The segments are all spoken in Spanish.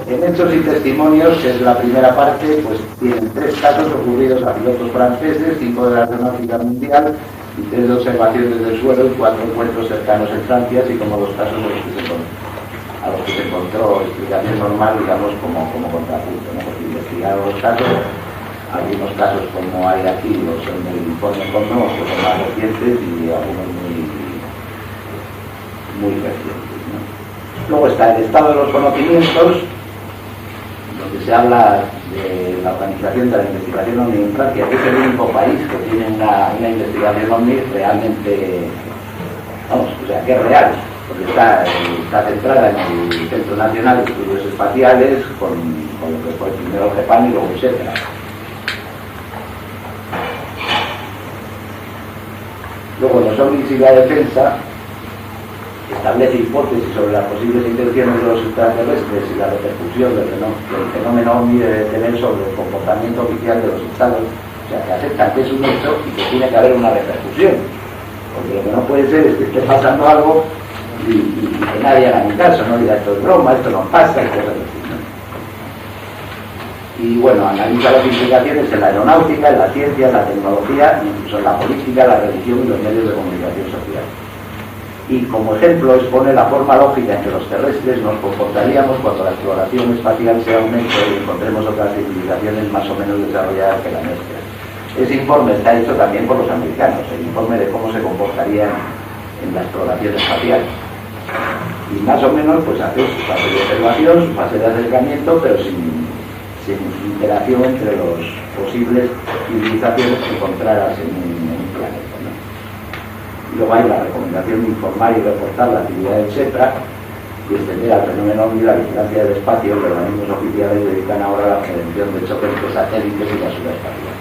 En Hechos y Testimonios, que es la primera parte, pues tienen 3 casos ocurridos a pilotos franceses, 5 de la Aeronáutica Mundial y 3 de observaciones del suelo y 4 encuentros cercanos en Francia, así como 2 casos a los que se encontró explicación normal, digamos, como contrapunto, ¿no? Porque investigaron los casos, algunos casos como hay aquí, los son del informe Condon, que son más recientes y algunos muy recientes, ¿no? Luego está el estado de los conocimientos, donde se habla de la organización de la investigación OVNI en Francia, que es el único país que tiene una investigación OVNI realmente, vamos, o sea, que es real, porque está centrada en el Centro Nacional de Estudios Espaciales, con lo que fue primero GEPAN y luego etcétera. Luego los OVNIs y la defensa establece hipótesis sobre las posibles intenciones de los extraterrestres y la repercusión del fenómeno OVNI debe tener sobre el comportamiento oficial de los estados. O sea, que aceptan que es un hecho y que tiene que haber una repercusión. Porque lo que no puede ser es que esté pasando algo y que nadie haga ni caso, no diga esto es broma, esto no pasa, y cosas así, ¿no? Y bueno, analiza las implicaciones en la aeronáutica, en la ciencia, en la tecnología, incluso en la política, la religión y los medios de comunicación social. Y como ejemplo expone la forma lógica en que los terrestres nos comportaríamos cuando la exploración espacial sea un hecho y encontremos otras civilizaciones más o menos desarrolladas que la nuestra. Ese informe está hecho también por los americanos, el informe de cómo se comportarían en la exploración espacial. Y más o menos pues hace su fase de observación, su fase de acercamiento, pero sin interacción entre los posibles civilizaciones encontradas en un planeta, ¿no? Luego hay la recomendación de informar y reportar la actividad del SEPRA y extender al fenómeno OVNI la vigilancia del espacio. Los organismos oficiales dedican ahora a la prevención de choques entre satélites y la subespacial.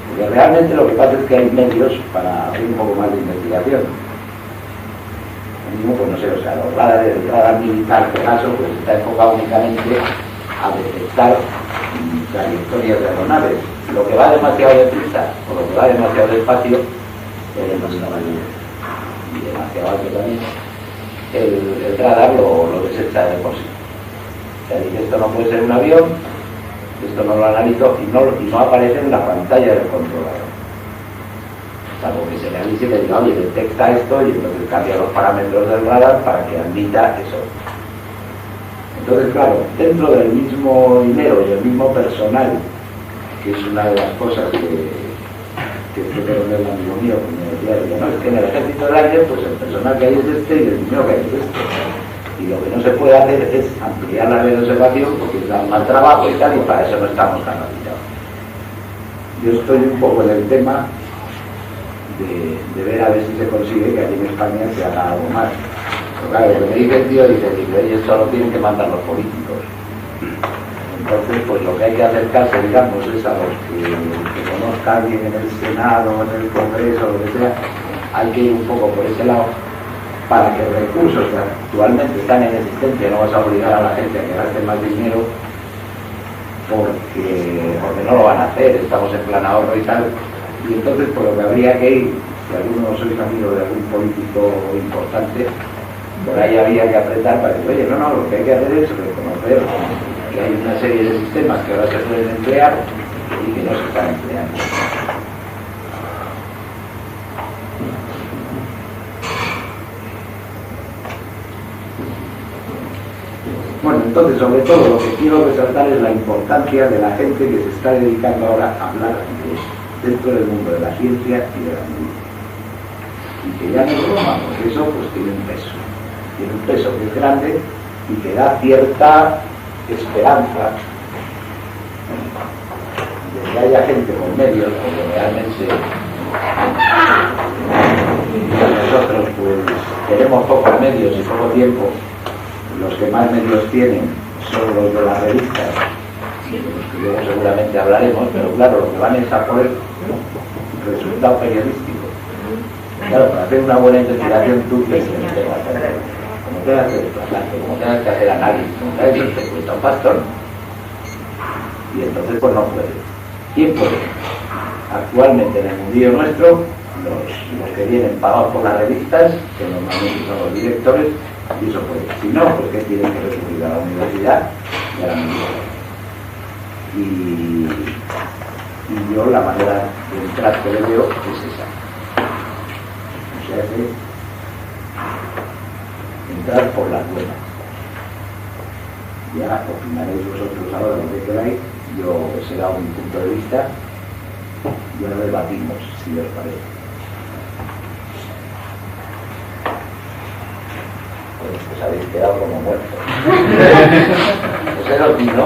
Porque realmente lo que pasa es que hay medios para hacer un poco más de investigación. Lo mismo, pues no sé, o sea, el radar militar, Pegaso, pues está enfocado únicamente a detectar trayectorias de aeronaves. Lo que va demasiado deprisa o lo que va demasiado despacio es demasiado y demasiado alto también, el radar lo desecha de por sí. O sea, dice, esto no puede ser un avión, esto no lo analizo y no aparece en la pantalla del controlador. Salvo que se le avise y le diga, oye, detecta esto y entonces cambia los parámetros del radar para que admita eso. Entonces, claro, dentro del mismo dinero y el mismo personal, que es una de las cosas que este coronel amigo mío que me decía, no, es que en el ejército del aire, pues el personal que hay es este y el dinero que hay es este. Y lo que no se puede hacer es ampliar la red de observación porque es dar más trabajo y tal, y para eso no estamos capacitados. Yo estoy un poco en el tema de ver a ver si se consigue que aquí en España se haga algo más. Claro, lo que me dice el tío, dice, esto lo tienen que mandar los políticos. Entonces, pues lo que hay que acercarse, digamos, es a los que conozcan bien en el Senado, en el Congreso, lo que sea, hay que ir un poco por ese lado, para que recursos que actualmente están en existencia, no vas a obligar a la gente a que gaste más dinero, porque no lo van a hacer, estamos en plan ahorro y tal, y entonces por lo que habría que ir, si alguno sois amigos de algún político importante, por ahí había que apretar para decir, oye, no, lo que hay que hacer es reconocer que hay una serie de sistemas que ahora se pueden emplear y que no se están empleando. Bueno, entonces, sobre todo, lo que quiero resaltar es la importancia de la gente que se está dedicando ahora a hablar dentro del mundo de la ciencia y de la medicina. Y que ya no es broma, porque eso pues tiene un peso. Tiene un peso que es grande y que da cierta esperanza de que haya gente con medios, porque realmente nosotros pues tenemos pocos medios y poco tiempo. Los que más medios tienen son los de las revistas, de los que luego seguramente hablaremos, pero claro, lo que van es a por el resultado periodístico. Claro, para hacer una buena investigación tú tienes que hacer, como tengas que desplazarte, como tengas que hacer análisis, como tengas que te cuesta un pastón. Y entonces pues no puede. ¿Quién puede? Actualmente en el mundillo nuestro, los que vienen pagados por las revistas, que normalmente son los directores, Y eso puede. Si no, pues que tienen que recurrir a la universidad y a la universidad. Y yo la manera de entrar que le veo es esa. O sea, es entrar por las buenas. Ya opinaréis vosotros ahora lo que queráis, yo será un punto de vista, ya lo debatimos, si os parece. Pues habéis quedado como muertos. ¿Os he dormido?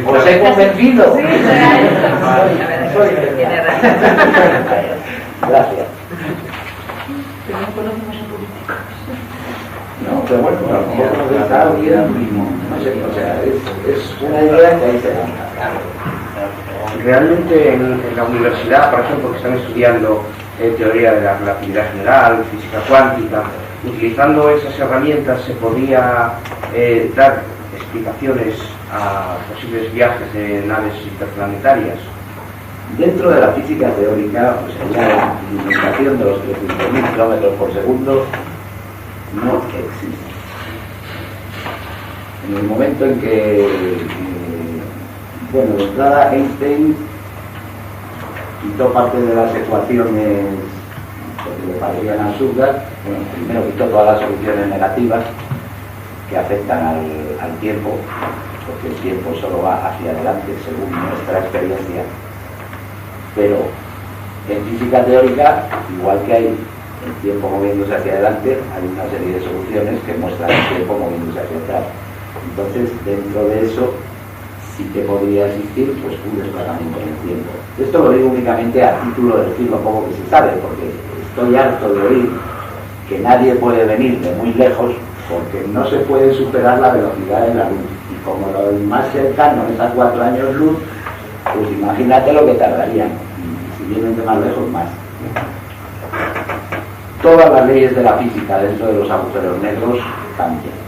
No. ¿Os he convencido? Sí, gracias. Pero no conocemos a políticos. No, pero bueno, a lo mejor no está bien mismo. No sé, o sea, es una idea que ahí se da. Realmente en la universidad, por ejemplo, que están estudiando teoría de la relatividad general, física cuántica, utilizando esas herramientas se podría dar explicaciones a posibles viajes de naves interplanetarias. Dentro de la física teórica, pues la limitación de los 300.000 kilómetros por segundo no existe. En el momento en que, bueno, de entrada Einstein quitó parte de las ecuaciones que le parecían absurdas. Bueno, primero quitó todas las soluciones negativas que afectan al tiempo, porque el tiempo solo va hacia adelante según nuestra experiencia. Pero en física teórica, igual que hay el tiempo moviéndose hacia adelante, hay una serie de soluciones que muestran el tiempo moviéndose hacia atrás. Entonces, dentro de eso sí que podría existir pues un desplazamiento en el tiempo. Esto lo digo únicamente a título de decir lo poco que se sabe, porque estoy harto de oír que nadie puede venir de muy lejos porque no se puede superar la velocidad de la luz. Y como lo más cercano es a 4 años luz, pues imagínate lo que tardarían. Y si vienen de más lejos, más. Todas las leyes de la física dentro de los agujeros negros cambian.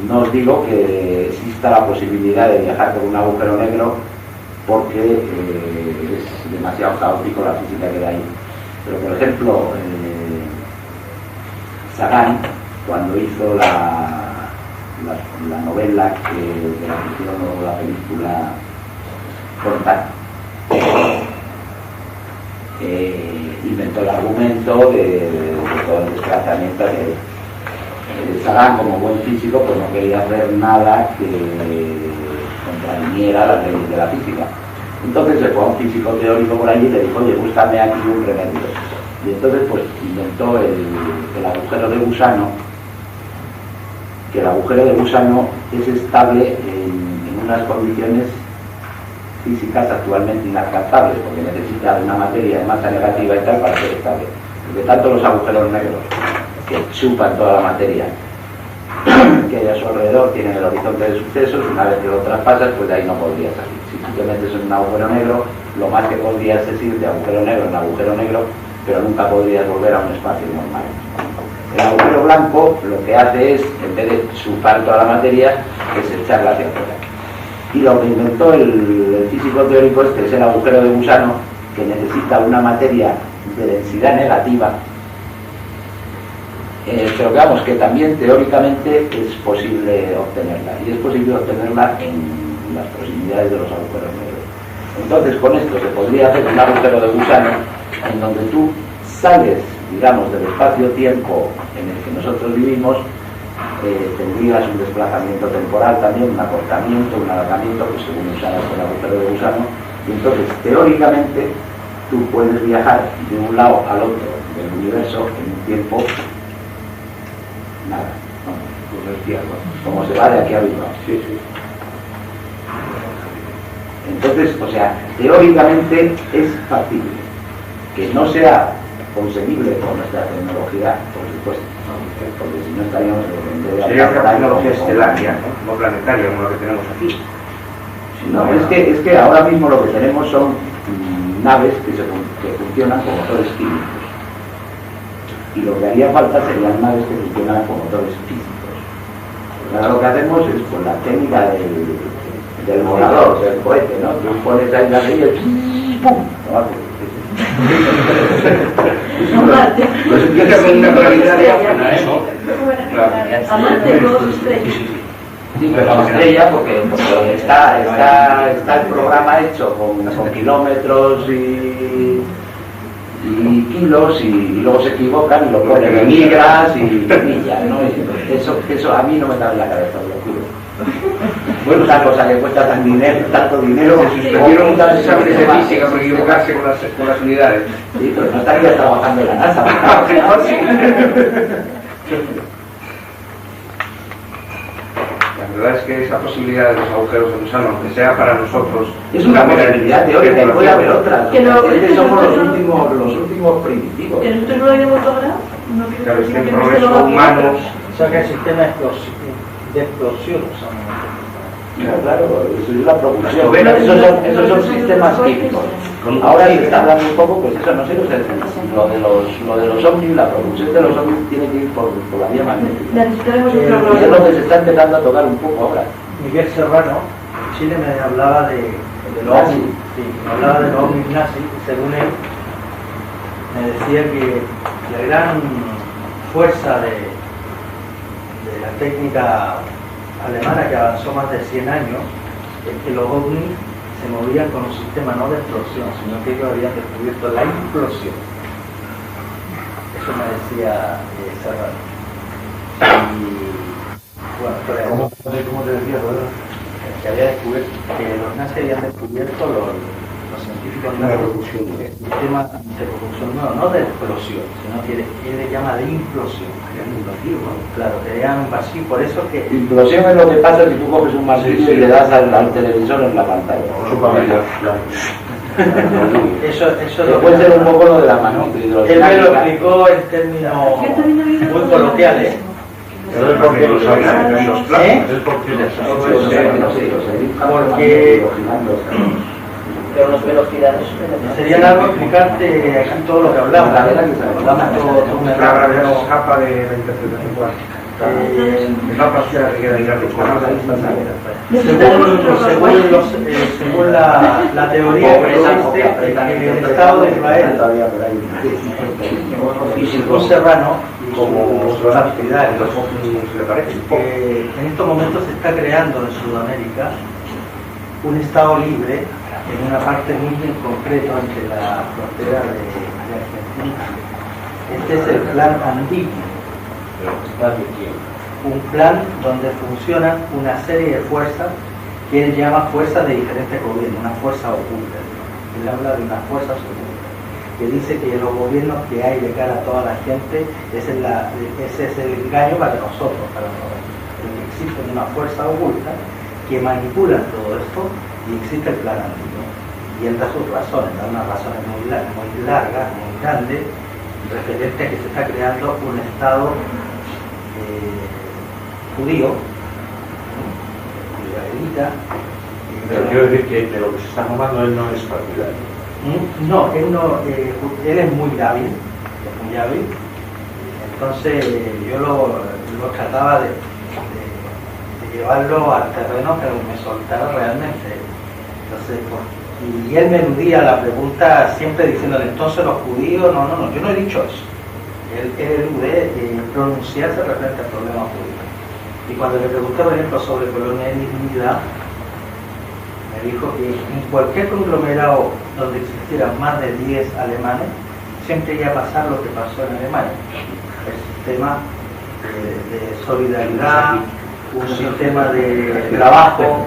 No os digo que exista la posibilidad de viajar por un agujero negro porque es demasiado caótico la física que hay. Pero por ejemplo, Sagan, cuando hizo la novela de la que hicieron la película Contact, inventó el argumento de todo el desplazamiento de Sagan, como buen físico, pues no quería hacer nada que contraviniera las leyes de la física. Entonces se fue a un físico teórico por allí y le dijo, oye, búscame aquí un remedio. Y entonces pues inventó el agujero de gusano, que el agujero de gusano es estable en unas condiciones físicas actualmente inalcanzables, porque necesita una materia de masa negativa y tal para ser estable. Porque tanto los agujeros negros, que chupan toda la materia que hay a su alrededor, tienen el horizonte de sucesos, una vez que lo traspasas, pues de ahí no podrías salir. Si tú te metes en un agujero negro, lo más que podrías es ir de agujero negro en agujero negro, pero nunca podrías volver a un espacio normal. El agujero blanco lo que hace es, en vez de chupar toda la materia, es echarla hacia afuera. Y lo que inventó el físico teórico este es el agujero de gusano, que necesita una materia de densidad negativa, pero digamos que también teóricamente es posible obtenerla, y es posible obtenerla en las proximidades de los agujeros negros. Entonces con esto se podría hacer un agujero de gusano en donde tú sales, digamos, del espacio-tiempo en el que nosotros vivimos, tendrías un desplazamiento temporal también, un acortamiento, un alargamiento, pues según usaras el agujero de gusano, y entonces teóricamente tú puedes viajar de un lado al otro del universo en un tiempo nada, ¿no? Como se va de aquí a Bilbao. Sí, sí. Entonces, o sea, teóricamente es factible. Que no sea conseguible con nuestra tecnología, por supuesto, porque si no estaríamos de sería una tecnología estelaria, ¿no? No planetaria, como lo que tenemos aquí. No, es que ahora mismo lo que tenemos son naves que funcionan con motores químicos. Y lo que haría falta serían naves que funcionan con motores físicos. Ahora lo que hacemos es con la técnica del volador, del cohete, ¿no? Tú pones ahí la ley y ¡pum! Pues empieza con una claridad de eso. A Marte no dos estrellas. Sí, pero la estrella, porque está el programa hecho con kilómetros y kilos, y luego se equivocan y lo ponen en migras y millas, ¿no? Y eso a mí no me da en la cabeza, lo juro. Bueno, una cosa que cuesta tanto dinero, Se suspendieron muchas exámenes de física por equivocarse con las unidades. Sí, pero no estaría trabajando en la NASA. La verdad es que esa posibilidad de los agujeros de gusano, aunque sea para nosotros, Es una posibilidad teórica, y puede haber otras. Que no, Es que somos los últimos primitivos. Que nosotros no lo hayamos logrado. No claro, es que el no progreso humano. O sea que el sistema de explosión Claro, eso es la propulsión. Bueno, Esos son sistemas químicos. Ahora se está hablando un poco, pues eso no sé, lo de los ovnis, la propulsión de los ovnis tiene que ir por la vía magnética. Necesitaremos Y es lo que otro se está empezando a tocar un poco ahora. Miguel Serrano, en Chile, me hablaba de los Nazi. ovnis, sí, me hablaba de los ovnis nazis, y según él, me decía que la gran fuerza de la técnica alemana, que avanzó más de 100 años, es que los ovnis se movían con un sistema no de explosión, sino que ellos habían descubierto la implosión. Eso me decía Serrano. Y bueno, ¿Cómo te decía, verdad? que había descubierto, que los nazis habían descubierto los científicos el sistema de propulsión no de explosión, sino que él le llama de implosión. Claro, crean un vacío, por eso que Implosión es lo que pasa si tú coges un martillo y le das al televisor en la pantalla. eso Que puede ser un poco lo de la mano. él me lo explicó en términos muy coloquiales. Pero es porque lo sabía, los planos, es porque lo sabía. Pero las velocidades sería largo explicarte aquí todo lo que hablamos. Hablamos todo una Claro, no escapa de la interpretación cuántica. No pasa que queda según la teoría que existe, el Estado de Israel y según Serrano, como su actividad, que en estos momentos se está creando en Sudamérica un Estado libre en una parte muy en concreto entre la frontera de Argentina. Este es el plan andino. Un plan donde funcionan una serie de fuerzas que él llama fuerzas de diferentes gobiernos, una fuerza oculta. Él habla de unas fuerzas ocultas, que dice que los gobiernos que hay de cara a toda la gente, ese es el engaño para nosotros, pero que existe una fuerza oculta que manipula todo esto y existe el plan andino. Y él da sus razones, da unas razones muy largas, muy grandes, referente a que se está creando un Estado judío, israelita. Pero quiero decir que de lo que se está formando él no es partidario. No, él es muy hábil, entonces yo lo trataba de llevarlo al terreno que me soltara realmente. Entonces, y él me eludía la pregunta siempre diciéndole, entonces los judíos, no, yo no he dicho eso. Él elude pronunciarse referente al problema judío. Y cuando le pregunté, por ejemplo, sobre colonialidad, me dijo que en cualquier conglomerado donde existieran más de 10 alemanes, siempre iba a pasar lo que pasó en Alemania. El sistema de solidaridad, un sistema de trabajo,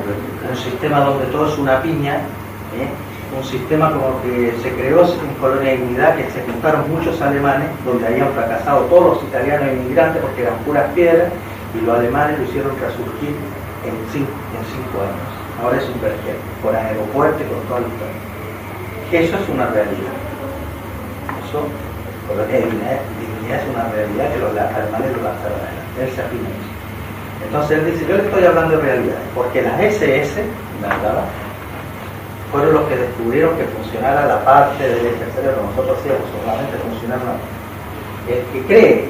un sistema donde todo es una piña, un sistema como que se creó en colonialidad, que se juntaron muchos alemanes, donde habían fracasado todos los italianos inmigrantes porque eran puras piedras, y los alemanes lo hicieron resurgir en 5 años. Ahora es un vergel, con aeropuerto y con todo el plan. Eso es una realidad. Eso, colonialidad es una realidad que los alemanes lo lanzaron adelante. Él se afirma eso. Entonces él dice, yo le estoy hablando de realidades, porque las SS, ¿verdad?, fueron los que descubrieron que funcionara la parte del cerebro que nosotros hacíamos, solamente funcionara. El que cree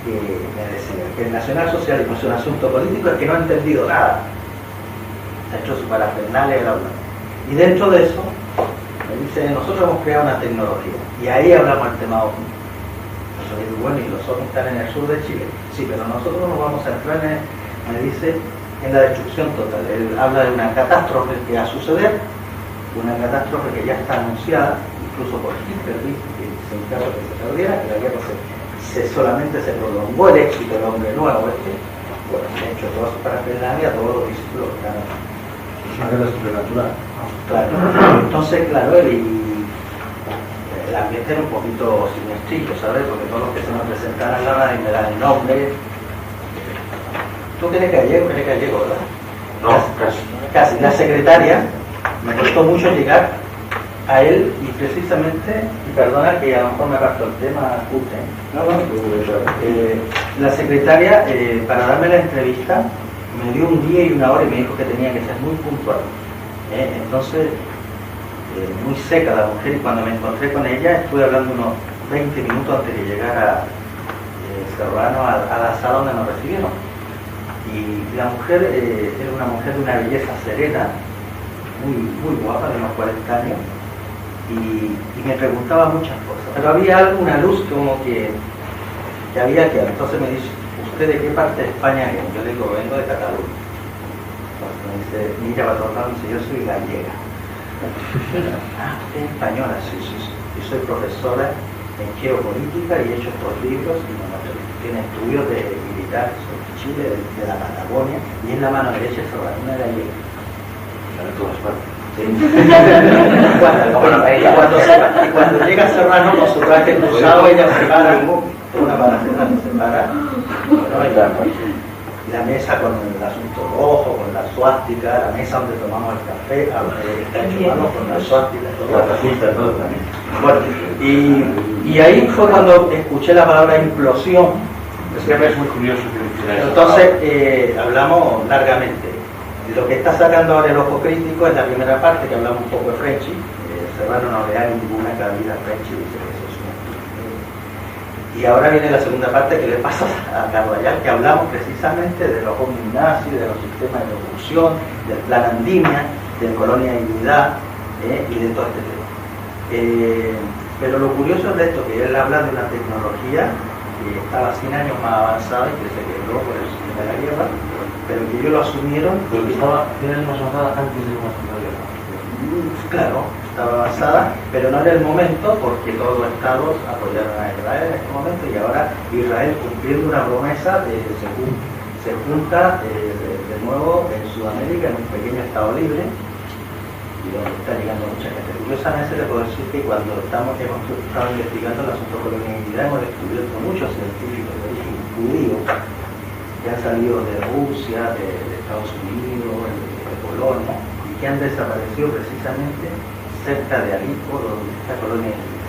que, me decía, que el nacionalsocialismo es un asunto político es que no ha entendido nada. Ha hecho su parafernalia el hablar. Y dentro de eso, me dice, nosotros hemos creado una tecnología, y ahí hablamos del tema OVNI. eso es bueno, y los ovnis están en el sur de Chile. Sí, pero nosotros nos vamos a entrar me dice, en la destrucción total. Él habla de una catástrofe que va a suceder, una catástrofe que ya está anunciada, incluso por Hitler, que en caso de que se perdiera, que la guerra solamente se prolongó el éxito del hombre nuevo, bueno, se ha hecho todo para Finlandia, todos los discípulos que están. Una guerra supernatural. Claro. Entonces, claro, el ambiente era un poquito siniestrillo, ¿sabes? Porque todos los que se nos presentaran hablaban y me dan el nombre. ¿Tú eres gallego, verdad? No, casi. Casi. La secretaria, me costó mucho llegar a él y precisamente, y perdona que a lo mejor me aparto el tema, la secretaria, para darme la entrevista, me dio un día y una hora y me dijo que tenía que ser muy puntual. Entonces, muy seca la mujer, y cuando me encontré con ella, estuve hablando unos 20 minutos antes de llegar a Serrano, a la sala donde nos recibieron. Y la mujer era una mujer de una belleza serena, muy guapa, de unos 40 años, y me preguntaba muchas cosas, pero había alguna luz como que había que. Entonces me dice, ¿usted de qué parte de España viene? Yo le digo, vengo de Cataluña. Entonces me dice, mira, va a tocar, dice, yo soy gallega. Usted es española, sí. Yo soy profesora en geopolítica y he hecho estos libros, y tiene estudios de militares sobre Chile, de la Patagonia, y en la mano derecha es una gallega. De todas partes. Sí. Y cuando llega Serrano con su traje cruzado, ella se para, una paracela se para, la mesa con el asunto rojo, con la suástica, la mesa donde tomamos el café, está hecho mano con la suástica, todo. Bueno, y ahí fue cuando escuché la palabra implosión. Es que es muy curioso que eso. Entonces hablamos largamente. Lo que está sacando ahora el ojo crítico es la primera parte, que hablamos un poco de Frenchy. Serrano no le da ninguna cabida a Frenchy, dice que eso es una estupidez. Y ahora viene la segunda parte que le pasa a Carlos Ayala, que hablamos precisamente de los ovnis nazis, de los sistemas de producción, del plan Andimia, de colonia de unidad, y de todo este tema. Pero lo curioso es de esto, que él habla de una tecnología que estaba 100 años más avanzada y que se quebró por el sistema de la guerra, pero que ellos lo asumieron. Pero que estaba 100 años más avanzada antes de una guerra. Claro, estaba avanzada, pero no era el momento, porque todos los estados apoyaron a Israel en este momento, y ahora Israel, cumpliendo una promesa, se junta de nuevo en Sudamérica, en un pequeño estado libre, y donde está llegando mucha gente. Curiosamente le puedo decir que cuando hemos estado investigando el asunto de colonialidad, hemos descubierto muchos científicos de origen judío que han salido de Rusia, de Estados Unidos, de Polonia, y que han desaparecido precisamente cerca de Aleppo, donde está colonia judía.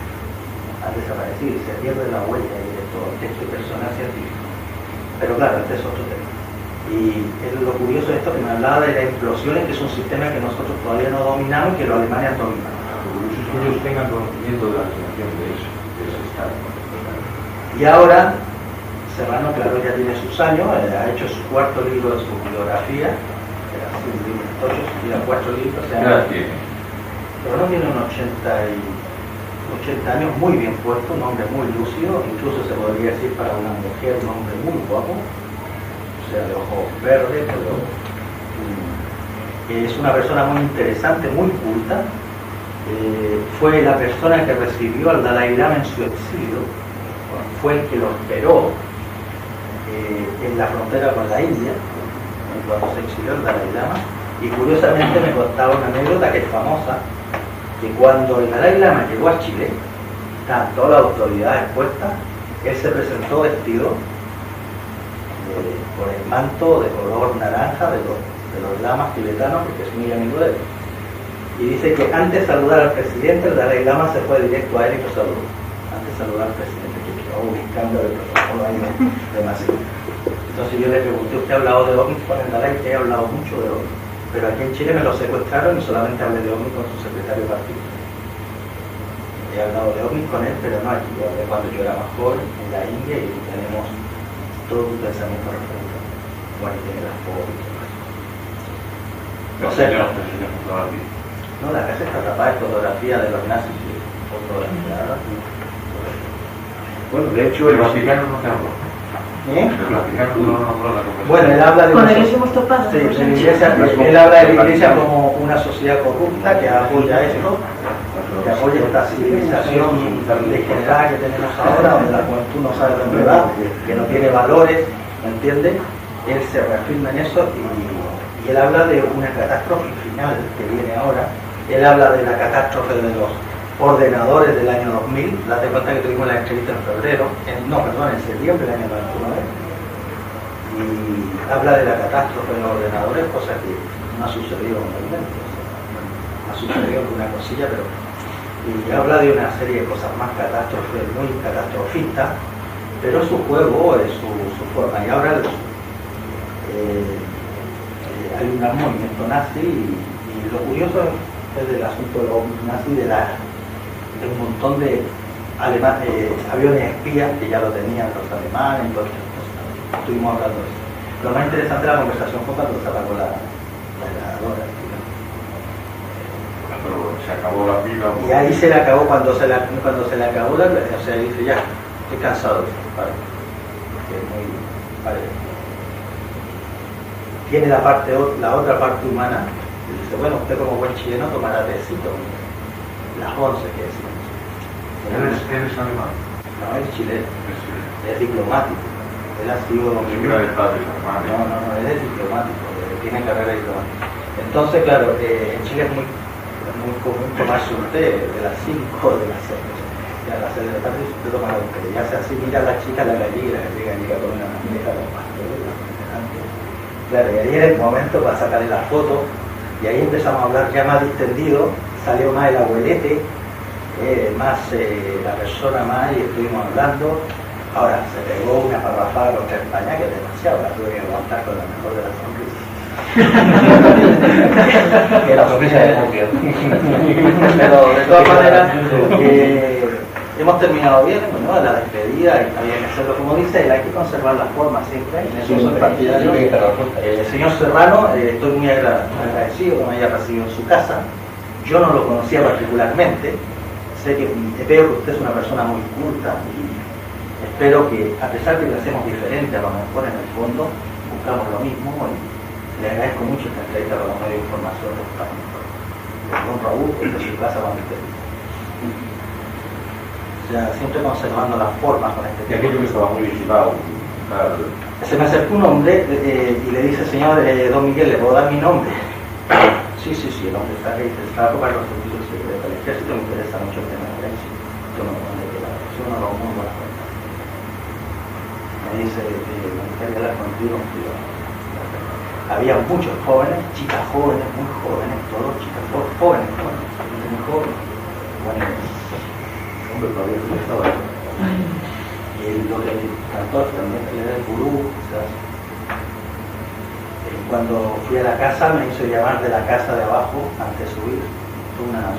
Han desaparecido y se pierde la huella de todo este personal científico. Pero claro, este es otro tema. Y lo curioso de esto que me hablaba de las explosiones, que es un sistema que nosotros todavía no dominamos y que los alemanes han dominado. Que ellos tengan conocimiento de la situación de eso, estado. Y ahora, Serrano, claro, ya tiene sus años, ha hecho su cuarto libro de su biografía, que era así, un libro tocho, tiene 4 libros. Pero no tiene un 80 años muy bien puesto, un hombre muy lúcido, incluso se podría decir para una mujer, un hombre muy guapo. De ojos verdes, pero es una persona muy interesante, muy culta. Fue la persona que recibió al Dalai Lama en su exilio, fue el que lo esperó en la frontera con la India, cuando se exilió el Dalai Lama, y curiosamente me contaba una anécdota que es famosa, que cuando el Dalai Lama llegó a Chile, estaban todas las autoridades expuestas, él se presentó vestido por el manto de color naranja de los lamas tibetanos, porque es muy amigo de él. Y dice que antes de saludar al presidente, el Dalai Lama se fue directo a él y lo saludó. Antes de saludar al presidente, que hubo un escándalo de protocolo ahí demasiado. Entonces yo le pregunté, ¿usted ha hablado de ovnis con el Dalai? Que he hablado mucho de ovnis. Pero aquí en Chile me lo secuestraron y solamente hablé de ovnis con su secretario de partido. He hablado de ovnis con él, pero no aquí. Yo hablé cuando yo era más joven, en la India, y tenemos todo un pensamiento referente. Bueno, tiene las fotos. No sé. No, la casa está tapada de fotografía de los nazis. Bueno, de hecho, el Vaticano no te habló. ¿Eh? El Vaticano no nombró la conversación. Bueno, él habla de Con una el que hemos topado. sí, de la iglesia, él habla de la iglesia como una sociedad corrupta que apoya esto, que apoya esta civilización degenerada que tenemos ahora, donde la juventud no sabe dónde va, que no tiene valores, ¿me entiendes? Él se reafirma en eso y él habla de una catástrofe final que viene ahora. Él habla de la catástrofe de los ordenadores del año 2000, date cuenta que tuvimos la entrevista en febrero, en septiembre del año 99, y habla de la catástrofe de los ordenadores, cosa que no ha sucedido realmente, ha sucedido una cosilla, pero y habla de una serie de cosas más catástrofes, muy catastrofistas, pero su juego es su forma, y ahora hay un movimiento nazi y lo curioso es del asunto de los nazis de un montón de aviones espías que ya lo tenían los alemanes y todas estas cosas. Estuvimos hablando de eso. Lo más interesante de la conversación fue cuando se apagó la grabadora. Pero se acabó la pila. Y ahí se le acabó, cuando se le acabó o sea, dice ya, estoy cansado de esto, vale. Que es muy, vale. Tiene la otra parte humana, y dice, bueno, usted como buen chileno tomará tecito, las 11 que decimos. ¿Eres alemán? No, es chileno, es diplomático. Él ha sido... No, él es diplomático, tiene carrera diplomática. Entonces, claro, en Chile es muy común tomarse un té de las 5 de las 6. Ya a las 6 de la tarde usted toma un té. Ya sea así, mira a la chica, la gallega con una bandeja de pasteles. Claro, y ahí era el momento para sacarle la foto, y ahí empezamos a hablar ya más distendido, salió más el abuelete, más la persona más, y estuvimos hablando. Ahora, se pegó una parrafada contra España que es demasiado, la tuve que aguantar con la mejor de las sonrisas. Que la sonrisa de Tokio. Pero de todas maneras, hemos terminado bien, ¿no? La despedida, y había que hacerlo como dice, y hay que conservar las formas siempre, en eso soy partidario. Señor Serrano, estoy muy agradecido que me haya recibido en su casa. Yo no lo conocía particularmente, veo que usted es una persona muy culta y espero que, a pesar de que lo hacemos diferente, a lo mejor en el fondo buscamos lo mismo, y le agradezco mucho esta entrevista con los medios de información de don Raúl, desde su casa cuando usted. O sea, siempre conservando las formas con este tema. Y aquello que estaba muy vigilado. Se me acercó un hombre y le dice, señor don Miguel, ¿le puedo dar mi nombre? Sí, el hombre está que dice, está para los servicios secretos del ejército, me interesa mucho el tema del ejército. Yo no lo pongo la cuenta. Me dice, me gustaría hablar contigo. Había muchos jóvenes, chicas jóvenes, muy jóvenes, todos chicas jóvenes, muy jóvenes. Bueno, hombre, todavía no estaba ahí. Y lo que le cantó también, él era el gurú, ¿sabes? Cuando fui a la casa me hizo llamar de la casa de abajo antes de subir. Fue una...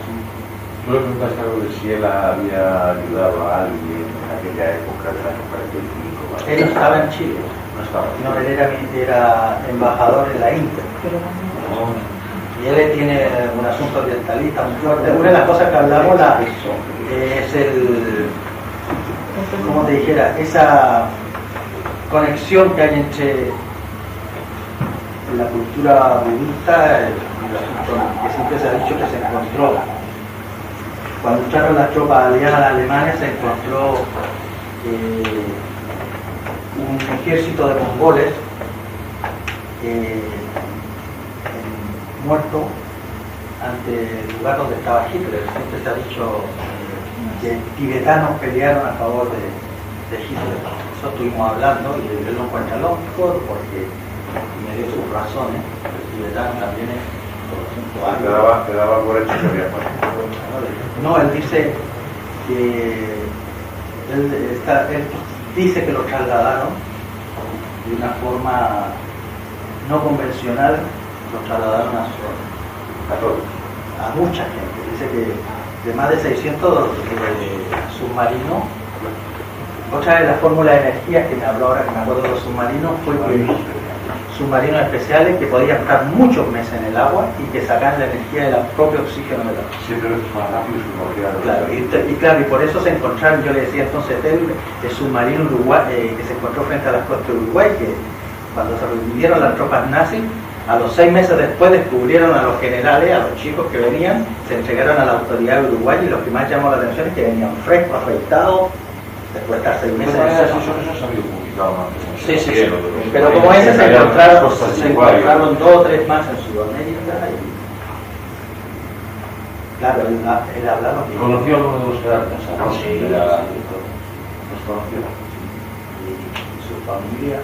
¿Tú le preguntaste algo de si él había ayudado a alguien en aquella época del año 45? Él no estaba en Chile. No estaba. No, él era embajador en la India. Y él tiene un asunto ambientalista muy fuerte. Una de las cosas que hablamos es como te dijera, esa conexión que hay entre la cultura budista y el asunto que siempre se ha dicho que se encontró. Cuando entraron las tropas aliadas alemanas se encontró un ejército de mongoles muerto ante el lugar donde estaba Hitler. Siempre se ha dicho que tibetanos pelearon a favor de Hitler. Eso estuvimos hablando y él no encuentra lógico porque me dio sus razones. El tibetano también es te daba por hecho que había muerto. No, él dice que él dice que lo trasladaron de una forma no convencional, lo trasladaron a mucha gente. Dice que de más de 600 submarinos. Otra de las fórmulas de energía que me habló ahora, que me acuerdo de los submarinos, fue que submarinos especiales que podían estar muchos meses en el agua y que sacan la energía del propio oxígeno del agua. 7 veces más rápido y submarino. Claro, y por eso se encontraron, yo le decía entonces, el submarino Uruguay, que se encontró frente a las costas de Uruguay, que cuando se reunieron las tropas nazis, a los 6 meses después descubrieron a los generales, a los chicos que venían, se entregaron a la autoridad de Uruguay, y lo que más llamó la atención es que venían frescos, afeitados, después de estar 6 meses. Eso se había publicado antes. Sí. Pero como ese se encontraron 2 o 3 más en Sudamérica y claro, él hablaba que ¿Conoció alguno de los jerarcas? Sí. ¿Los conoció? y su familia.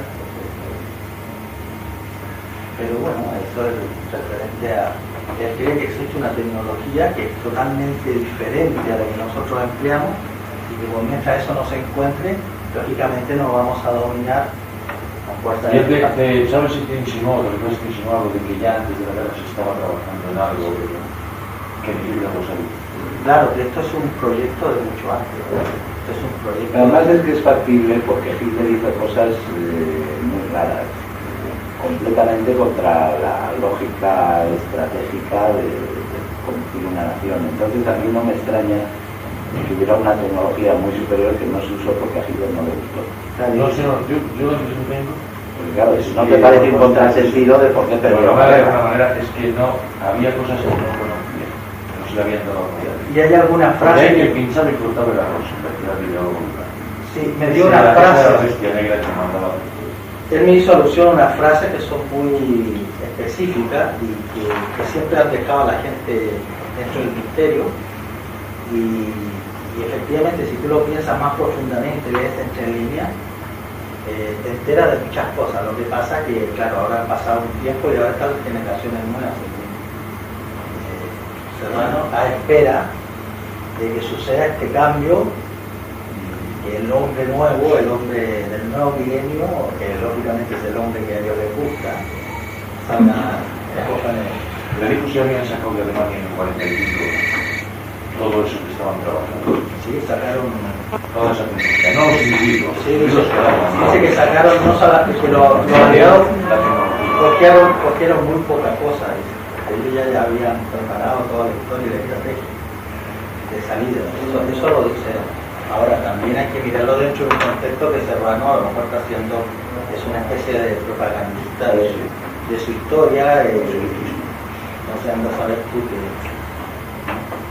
Pero bueno, eso es referente a... Él cree que existe una tecnología que es totalmente diferente a la que nosotros empleamos y que mientras eso no se encuentre, lógicamente no vamos a dominar a fuerza ¿Y de... sabes si te insinuó, lo que pasa es que insinuó algo de que ya antes de la guerra se estaba trabajando en algo que equilibra los hábitos? Claro, que esto es un proyecto de mucho antes. Esto es un proyecto... Además es que es factible porque Hitler hizo cosas muy raras, completamente contra la lógica estratégica de conducir una nación. Entonces a mí no me extraña que hubiera una tecnología muy superior que no se usó porque a Hitler no le gustó. No, señor, yo lo que tengo... Porque claro, si no te parece un contrasentido de por qué Pero perdió de la guerra. alguna manera es que no había cosas que no conocía, que no se le habían dado a ella. Y hay alguna Porque hay que frase... pinchar y cortar el arroz en vez de dar video. Sí, me dio una La frase... bestia negra que mandaba. Él me hizo alusión a una frase que son muy específicas y que siempre han dejado a la gente dentro del misterio y efectivamente si tú lo piensas más profundamente, lees entre líneas, te enteras de muchas cosas. Lo que pasa que, claro, ahora ha pasado un tiempo y ahora están las generaciones nuevas. Serrano a espera de que suceda este cambio, que el hombre nuevo, el hombre del nuevo milenio, que lógicamente es el hombre que a Dios le gusta, salga Le dijo si habían sacado de Alemania en el 45 todo eso que estaban trabajando. Sí, sacaron... Toda esa tecnología, no los individuos, Sí, los que daban. dice que sacaron, no solamente que los aliados cogieron muy poca cosa. Ellos ya habían preparado toda la historia y la estrategia de salida. Eso lo dice. Ahora también hay que mirarlo dentro de un contexto que Serrano a lo mejor está haciendo, es una especie de propagandista de su historia. No sé, anda a saber tú que...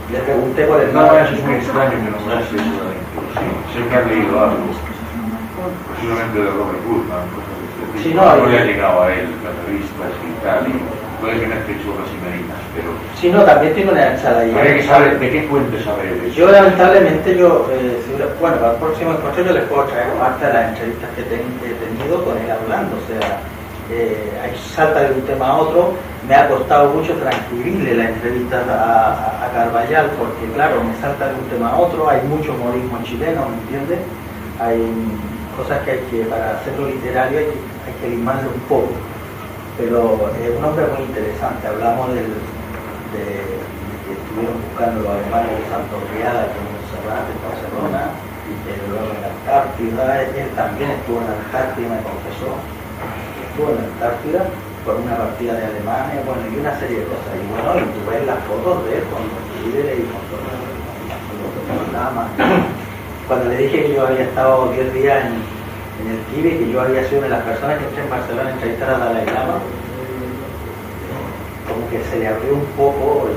Le pregunté por el... No, eso es muy extraño que nombrase eso de la inclusión. Sé que has leído algo, posiblemente de Robert Goodman, cosas de este tipo. Sí, no, había llegado a él, las revistas y tal, y puede que me hecho las merinas, pero... Sí, no, también tiene una ensalada. Habría que saber de qué fuente saber eso. Yo lamentablemente, bueno, para el próximo encuentro yo les puedo traer parte de las entrevistas que he tenido con él hablando, o sea, salta de un tema a otro. Me ha costado mucho transcribirle la entrevista a Carballal, porque claro, me salta de un tema a otro, hay mucho humorismo chileno, ¿me entiendes? Hay cosas que hay que, para hacerlo literario hay que limarlo un poco, pero es un hombre muy interesante. Hablamos de que estuvieron buscando los alemanes de Santo Real, aquí en Montserrat, en Barcelona, luego en la Antártida. Él también estuvo en la Antártida, me confesó, estuvo en la Antártida por una partida de Alemania, bueno, y una serie de cosas. Y bueno, y tú ves las fotos de él con los líderes y con todo los damas. Cuando le dije que yo había estado 10 días en el Tíbet, que yo había sido una de las personas que entré en Barcelona a entrevistar a Dalai Lama, como que se le abrió un poco y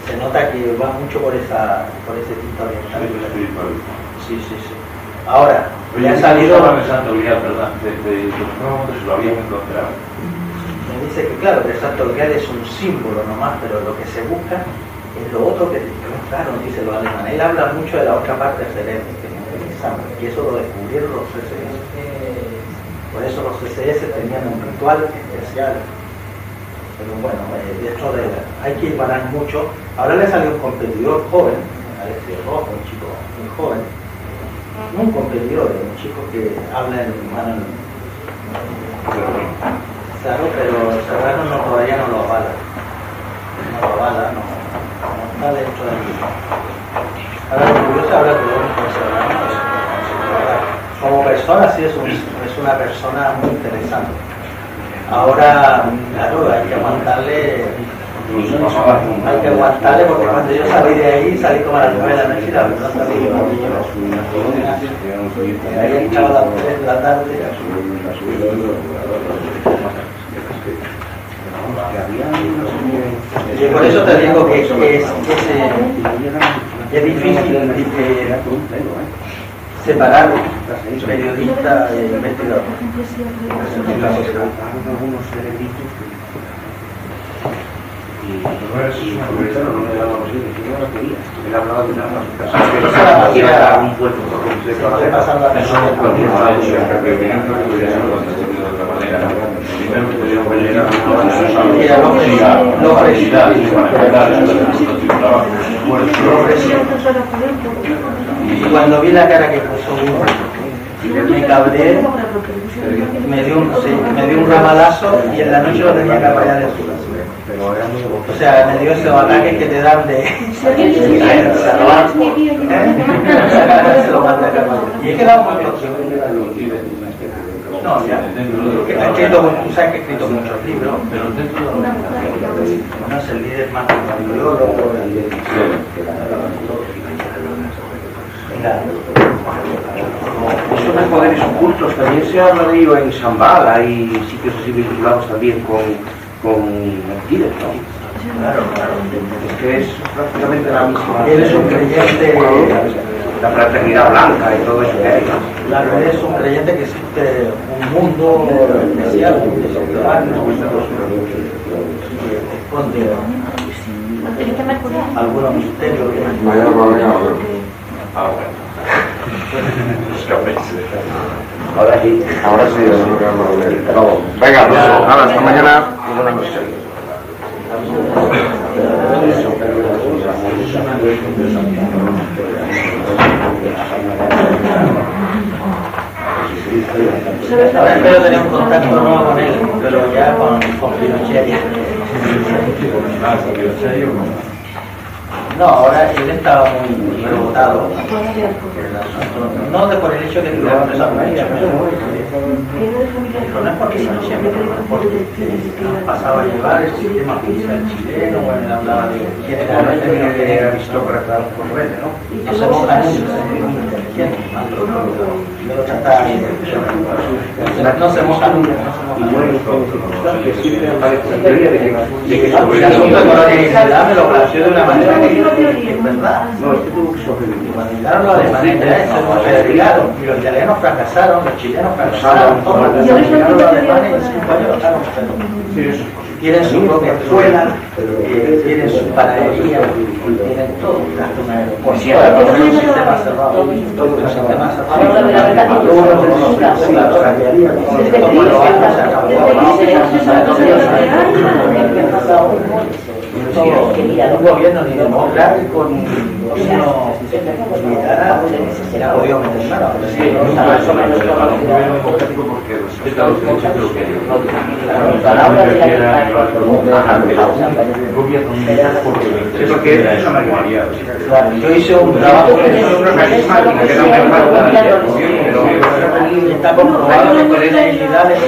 se nota que va mucho por ese tinta oriental. Sí. Ahora, Oye, ya ha salido... en Santo Grial, ¿verdad? De se lo habían encontrado. Me dice que claro, que el Santo Grial es un símbolo nomás, pero lo que se busca es lo otro que claro, dice los alemanes. Él habla mucho de la otra parte del cerebro, que me interesa, y eso lo descubrieron los CSS. Por eso los CSS tenían un ritual especial. Pero bueno, hay que ir parar mucho. Ahora le salió un competidor joven, Alexis Rojo, un chico muy joven, no un competidor, un chico que habla en humano. Claro, pero Serrano todavía no lo avala. No está dentro de mí. Ahora lo curioso, ahora que lo vemos con Serrano, como persona sí es una persona muy interesante. Ahora, claro, hay que aguantarle porque cuando yo salí de ahí, salí como a las 9 de la noche y la verdad salí yo. Ahí entraba a las 3 de la tarde. Y por eso te digo que es difícil separar periodista e investigador. Él hablaba de una y cuando vi la cara que puso me cabré, me dio un ramalazo y en la noche lo tenía que apagar de azul. O sea, me dio esos ataques que te dan de... Y he quedado muy bien. No, ya. He escrito, tú sabes que he escrito muchos libros, pero no es el líder más biólogo. Esos poderes ocultos también se habla de ello en Shambhala, hay sitios así vinculados también con Tíbet, ¿no? Claro. Es que es prácticamente la misma. Él es un creyente, la fraternidad blanca y todo eso que hay. claro, él es un creyente que existe un mundo especial, esconde algunos misterios. Ahora sí. Venga, nada, hasta mañana. Ahora espero tener un contacto nuevo con él, pero ya con Pinochet. No, ahora él estaba muy rebotado por el asunto, no por el hecho de que hubiera empezado con ella, pero no es porque Pinochet, porque pasaba a llevar el sistema judicial chileno, bueno, él hablaba de quién era el término que era aristócrata por red, ¿no? No se moja mucho, es muy inteligente, pero trata no se moja nunca, el asunto de colonialidad me lo planteó de una manera que es verdad. Cuando llegaron los alemanes ya se despegaron y los italianos fracasaron, los chilenos fracasaron, todos llegaron los alemanes y 5 años lo dejaron. Tienen su propia escuela, tienen su panadería, tienen todo, hasta un aeropuerto, todo un sistema cerrado, todo un sistema un gobierno ni democrático ni uno militar se ha podido meter mano. Yo hice un trabajo está comprobado que con legislidades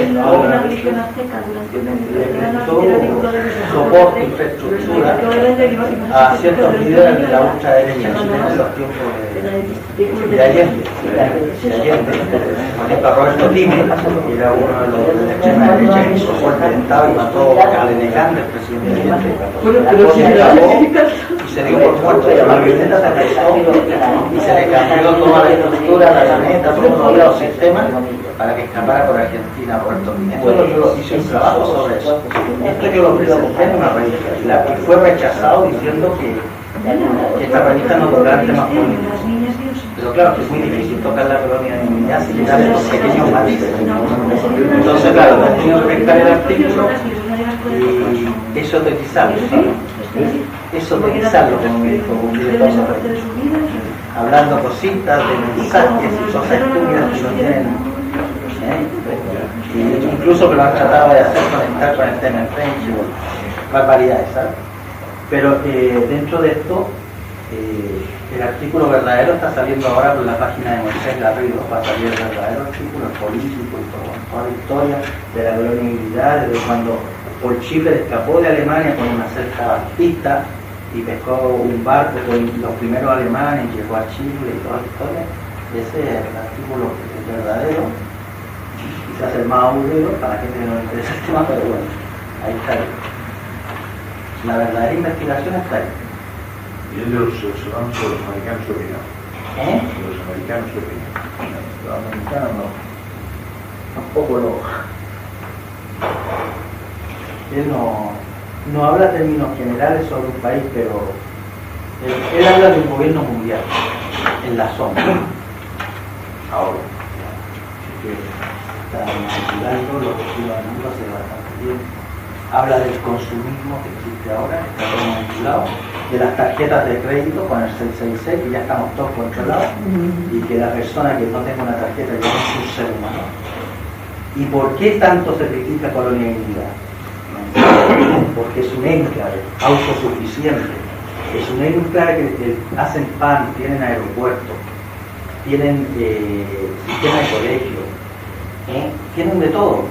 soporte, infraestructura a ciertos líderes de la ultraderecha chilena en los tiempos de Allende. Por ejemplo, Roberto Time era uno de los de la extrema derecha que hizo fuerte atentado y mató a Calenecán, el presidente de Allende. Y se dio por muerto, la marioneta se arrestó y se le cambió toda la estructura, la camioneta, todos los sistemas para que escapara por Argentina, Roberto Time. Entonces yo hice un trabajo sobre eso. Esto yo lo presenté en una revista y fue rechazado diciendo que esta revista no tocaba temas políticos. Pero claro, que es muy difícil tocar la colonia de niñas y llegar a los pequeños matices. Entonces, claro, he tenido que pescar el artículo y esoterizarlo, esoterizarlo, como me dijo un director, hablando cositas de mensajes y cosas estúpidas que no tienen. Incluso que lo han tratado de hacer conectar con el tema en French, barbaridades, ¿sabes? Pero dentro de esto el artículo verdadero está saliendo ahora por la página de Moisés Garrido, va a salir el verdadero artículo político y toda la historia de la colonialidad, desde cuando por Chile escapó de Alemania con una cerca baptista y pescó un barco con los primeros alemanes, llegó a Chile y toda la historia. Ese es el artículo verdadero, quizás el más aburrido para la gente que no le interesa el tema, pero bueno, ahí está. La verdadera investigación está ahí. Y el de los americanos que opinan. Los americanos que opinan. Los americanos no. Tampoco lo. Él no habla términos generales sobre un país, pero él habla de un gobierno mundial, en la sombra. Ahora. Que está manipulando lo que sigue al mundo hace bastante bien. Habla del consumismo que existe ahora, que está todo manipulado, de las tarjetas de crédito con el 666, que ya estamos todos controlados, y que la persona que no tenga una tarjeta ya no es un ser humano. ¿Y por qué tanto se critica colonialidad? Porque es un enclave autosuficiente, es un enclave que hacen pan, tienen aeropuertos, tienen sistema de colegio, tienen de todo.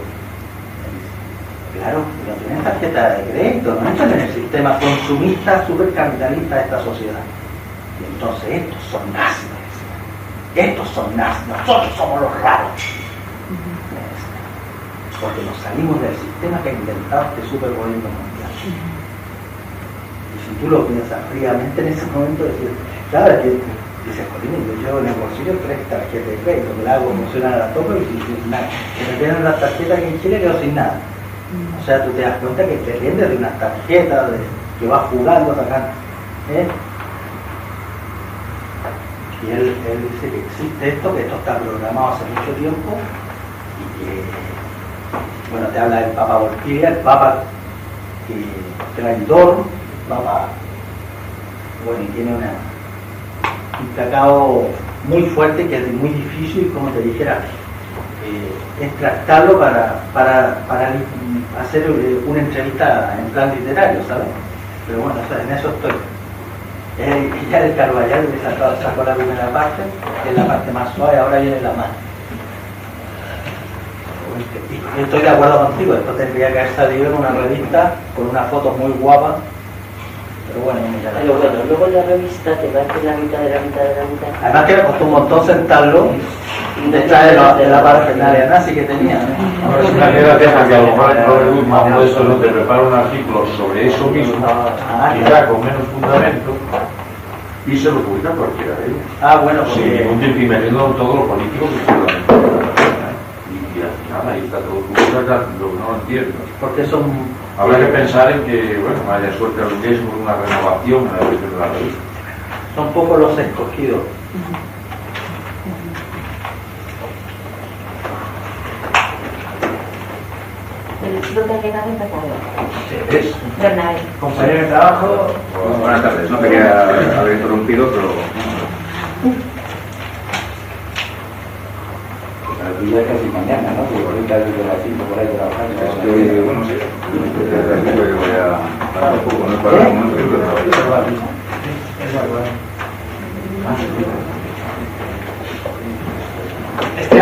Claro, no tienen tarjeta de crédito, no entran en el sistema consumista supercapitalista de esta sociedad. Y entonces estos son nazis, nosotros somos los raros. Porque nos salimos del sistema que ha inventado este supergobierno mundial. Y si tú lo piensas fríamente en ese momento, claro, es que dices, yo llevo en el bolsillo 3 tarjetas de crédito, me la hago funcionar a la tope y sin nada. Que me tienen las tarjetas que en Chile quedo sin nada. O sea, tú te das cuenta que dependes de unas tarjetas que vas jugando, sacando. Y él dice que existe esto, que esto está programado hace mucho tiempo y que, bueno, te habla del Papa Volpiria, el Papa traidor, Papa, bueno, y tiene un cacao muy fuerte que es muy difícil, como te dijera, extractarlo para hacer una entrevista en plan literario, ¿sabes? Pero bueno, o sea, en eso estoy. Ya del Carvajal me sacó la primera parte, que es la parte más suave, ahora viene la más. Y estoy de acuerdo contigo, esto tendría que haber salido en una revista con una foto muy guapa, pero bueno, mira. Pero bueno, luego la revista te va a hacer la mitad de la mitad de la mitad. Además que me costó un montón sentarlo detrás de la parafernalia nazi que tenía. Ahora es una queda deja que a lo mejor el Robert Goodman o eso no te prepara un artículo sobre eso mismo, quizá con menos fundamento, y se lo publica cualquiera de ellos. Bueno, pues y metiendo todo lo político que se y al final ahí está todo publicado, lo que no entiendo. porque son... Habrá que pensar en que, bueno, haya suerte algún día con una renovación en la edición de la revista. Son pocos los escogidos. El chico que ha llegado es Bernabé. Bernabé. Compañero de trabajo. Buenas tardes, no quería haber interrumpido, pero Ya casi mañana, ¿no? Porque ahorita desde las 5 por ahí trabajando. estoy, bueno, sí, desde aquí que voy a dar un poco, no es para el momento que estoy trabajando.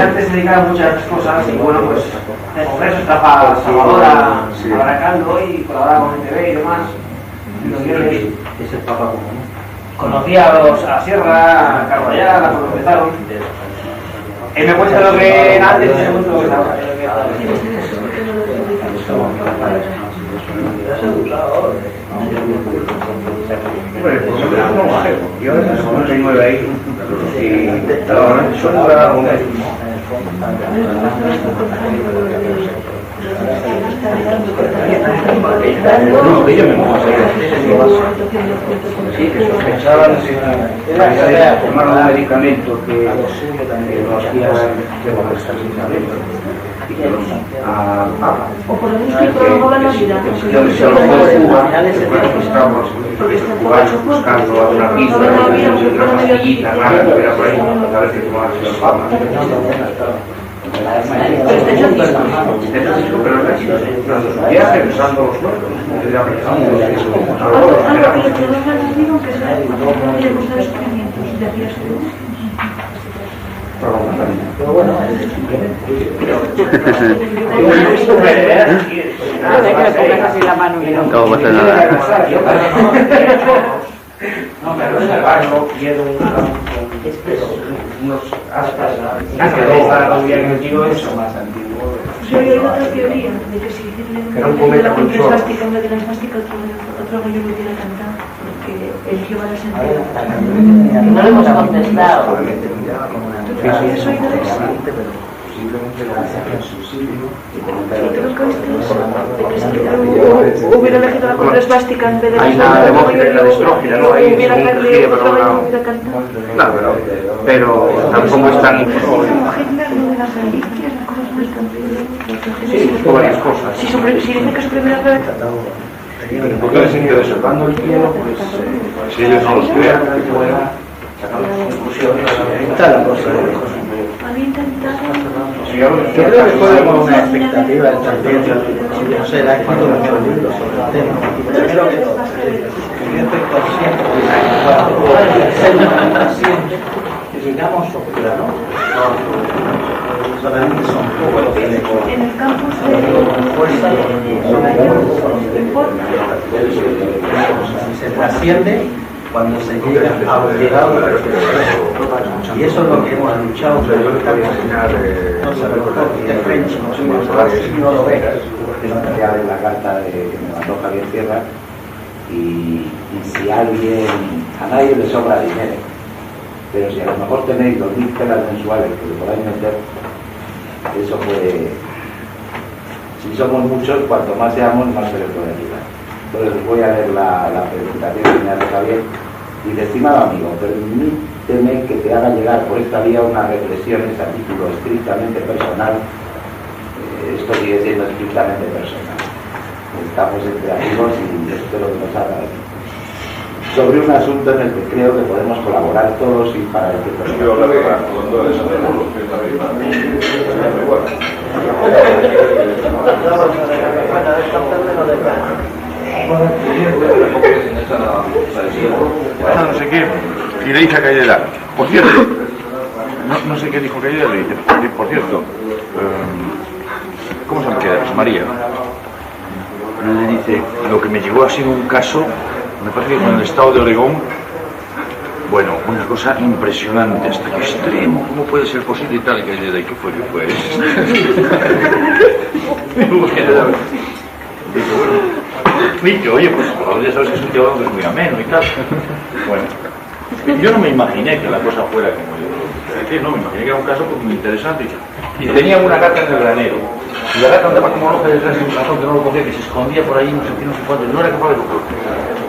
Antes se dedicaba a muchas cosas y bueno, pues en el Congreso estaba Salvador abarcando y colaboraba con el TV y demás. Es el Papa común. Conocía a la Sierra, a Carvajal, cuando empezaron. Él me cuenta lo que era antes y me cuenta lo que es ahora. Yo en el 99 ahí y normalmente suelo durar un mes. No, ellos me sí, que sospechaban que tomaron un medicamento que no hacía O por lo menos que prorrogó la vida. buscando una pista, una pastillita rara que era por ahí, a ver si tomaban el fama. Ya pensando los muertos. No pasa nada. No, pero es el barco, quiero unos aspas. Eso más antiguo. Yo he oído otra teoría de que si Era un cometa con chorro. esvástica, en vez de la esvástica, otro gallo lo hubiera cantado, porque eligió varias entidades. No le hemos contestado. ¿Has oído eso? Hubiera elegido la contra esvástica en vez de la Hay nada de esvástica, voz de la distrófila, ¿no? Hay hubiera un elegido energía, otro pero gallo no. lo hubiera cantado. Claro, pero tampoco es tan. Hitler, lo de las reliquias, las cosas muy cambiadas. Sí, buscó varias cosas. Si dice que su primera vez. ¿Por qué les interesa? Cuando el cielo, pues. Si ellos no los crean. Sacar las conclusiones. Está la cosa. Había intentado. Yo creo que fue como una expectativa de ciencia, no sé, la escrito muchos libros sobre el tema. Primero que todo, yo estoy consciente de que digamos oscura, ¿no? Solamente son pocos En el campus se trasciende cuando se llega a un llegado de la y eso es lo que hemos luchado no lo ve Ya de la carta que me mandó Javier Sierra y si a nadie le sobra dinero, pero si a lo mejor tenéis 2.000 telas mensuales que le podáis meter, eso puede, si somos muchos, cuanto más seamos, más se les puede ayudar. Entonces voy a leer la presentación que me hace Javier. Dice: estimado amigo, permíteme que te haga llegar por esta vía unas reflexiones a título estrictamente personal. Esto sigue siendo estrictamente personal. Estamos entre amigos y esto es lo que nos haga aquí. Sobre un asunto en el que creo que podemos colaborar todos y para el que No sé qué, y le dice a Cayela, por cierto, no sé qué dijo Cayela, le dice, por cierto, ¿cómo se me queda? Pues María. Pero le dice, lo que me llegó ha sido un caso, me parece que con el estado de Oregón, bueno, una cosa impresionante hasta el extremo. ¿Cómo puede ser posible y tal? Y Cayela, ¿y qué fue? ¿Qué fue? Dice, bueno, y que, oye, pues ya sabes que es un tío que es muy ameno y tal. Bueno, yo no me imaginé que la cosa fuera como yo decía, no, me imaginé que era un caso pues, muy interesante. Y tenía una gata en el granero. Y la gata andaba como loca detrás de un ratón que no lo cogía, que se escondía por ahí, no sé qué, no sé cuánto, y no era capaz de cogerlo.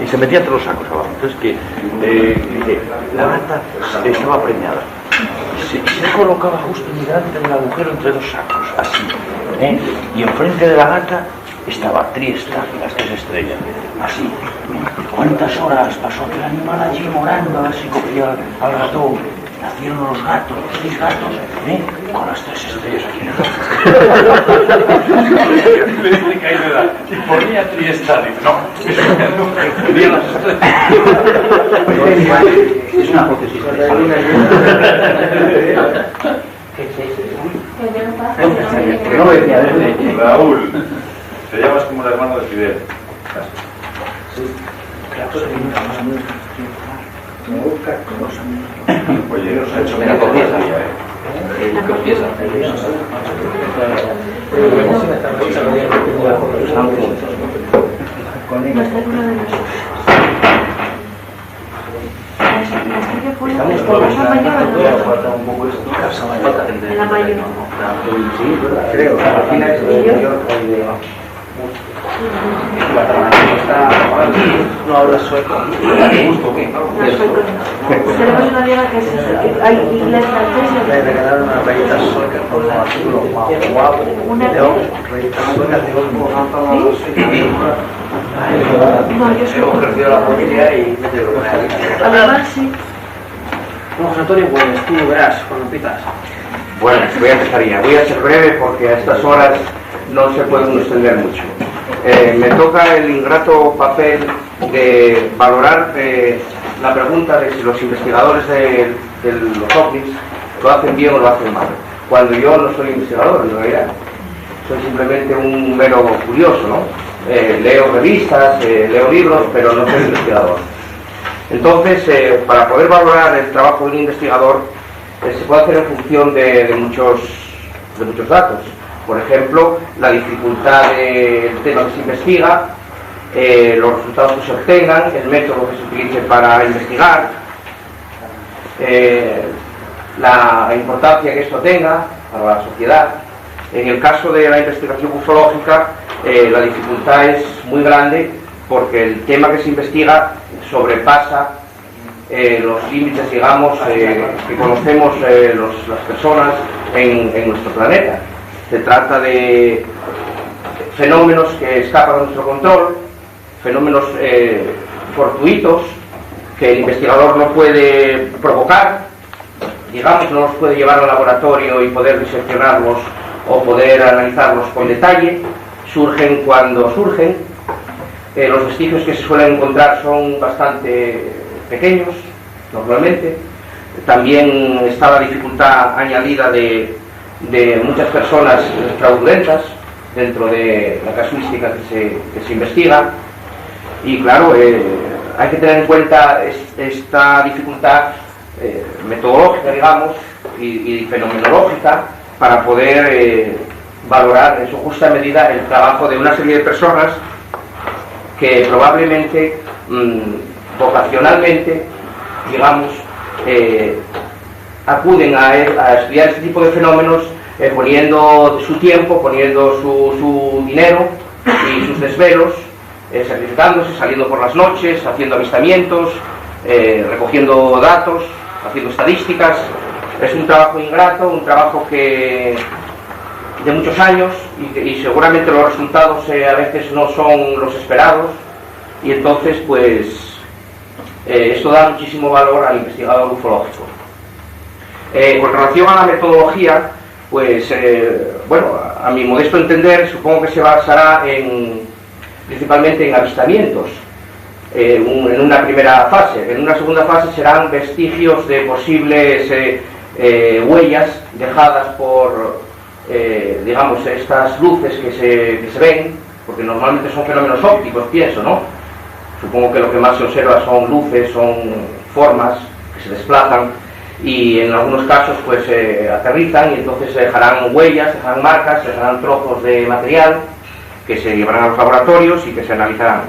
Y se metía entre los sacos abajo. Entonces, que dice, la gata estaba preñada. Se colocaba justo delante del agujero entre dos sacos, así. Y enfrente de la gata estaba Triesta, las 3 estrellas, así. ¿Cuántas horas pasó aquel animal allí morando a ver si cogía al ratón? Nacieron los gatos, los 6 gatos, con las 3 estrellas aquí. Y ponía Triesta, dice, no, ponía las estrellas. es una hipótesis. No me decía desde Raúl, te llamas como el hermano de Fidel. Oye, nos ha hecho una confianza. Confiesa. En la mayor. Creo, al final es no habla sueco. Tenemos una amiga que hay inglés, francés. Le regalaron una revista sueca con un artículo más guapo. ¿Una qué? Revista sueca de un No, yo soy. hemos crecido la familia y me tengo que Además, sí. No, José Antonio, pues tú verás cuando empiezas. Bueno, voy a empezar ya. Voy a ser breve porque a estas horas no se puede uno extender mucho. Me toca el ingrato papel de valorar la pregunta de si los investigadores de los OVNIs lo hacen bien o lo hacen mal. Cuando yo no soy investigador, en realidad. Soy simplemente un mero curioso, ¿no? Leo revistas, leo libros, pero no soy investigador. Entonces, para poder valorar el trabajo de un investigador, se puede hacer en función de muchos datos. Por ejemplo, la dificultad del tema que se investiga, los resultados que se obtengan, el método que se utilice para investigar, la importancia que esto tenga para la sociedad. En el caso de la investigación ufológica, la dificultad es muy grande porque el tema que se investiga sobrepasa los límites, digamos, que conocemos las personas en nuestro planeta. Se trata de fenómenos que escapan de nuestro control, fenómenos fortuitos que el investigador no puede provocar, digamos, no los puede llevar al laboratorio y poder diseccionarlos o poder analizarlos con detalle. Surgen cuando surgen. Los vestigios que se suelen encontrar son bastante pequeños, normalmente. También está la dificultad añadida de muchas personas fraudulentas dentro de la casuística que se investiga. Y claro, hay que tener en cuenta esta dificultad metodológica, digamos, y fenomenológica, para poder valorar en su justa medida el trabajo de una serie de personas que probablemente, vocacionalmente, digamos, acuden a estudiar este tipo de fenómenos poniendo su tiempo, poniendo su dinero y sus desvelos, sacrificándose, saliendo por las noches, haciendo avistamientos, recogiendo datos, haciendo estadísticas. Es un trabajo ingrato, un trabajo de muchos años y seguramente los resultados a veces no son los esperados, y entonces pues esto da muchísimo valor al investigador ufológico. Con relación a la metodología, pues bueno, a mi modesto entender, supongo que se basará principalmente en avistamientos en una primera fase. En una segunda fase serán vestigios de posibles huellas dejadas por digamos, estas luces que se ven, porque normalmente son fenómenos ópticos, pienso, ¿no? Supongo que lo que más se observa son luces, son formas que se desplazan, y en algunos casos pues aterrizan, y entonces se dejarán huellas, dejarán marcas, se dejarán trozos de material que se llevarán a los laboratorios y que se analizarán.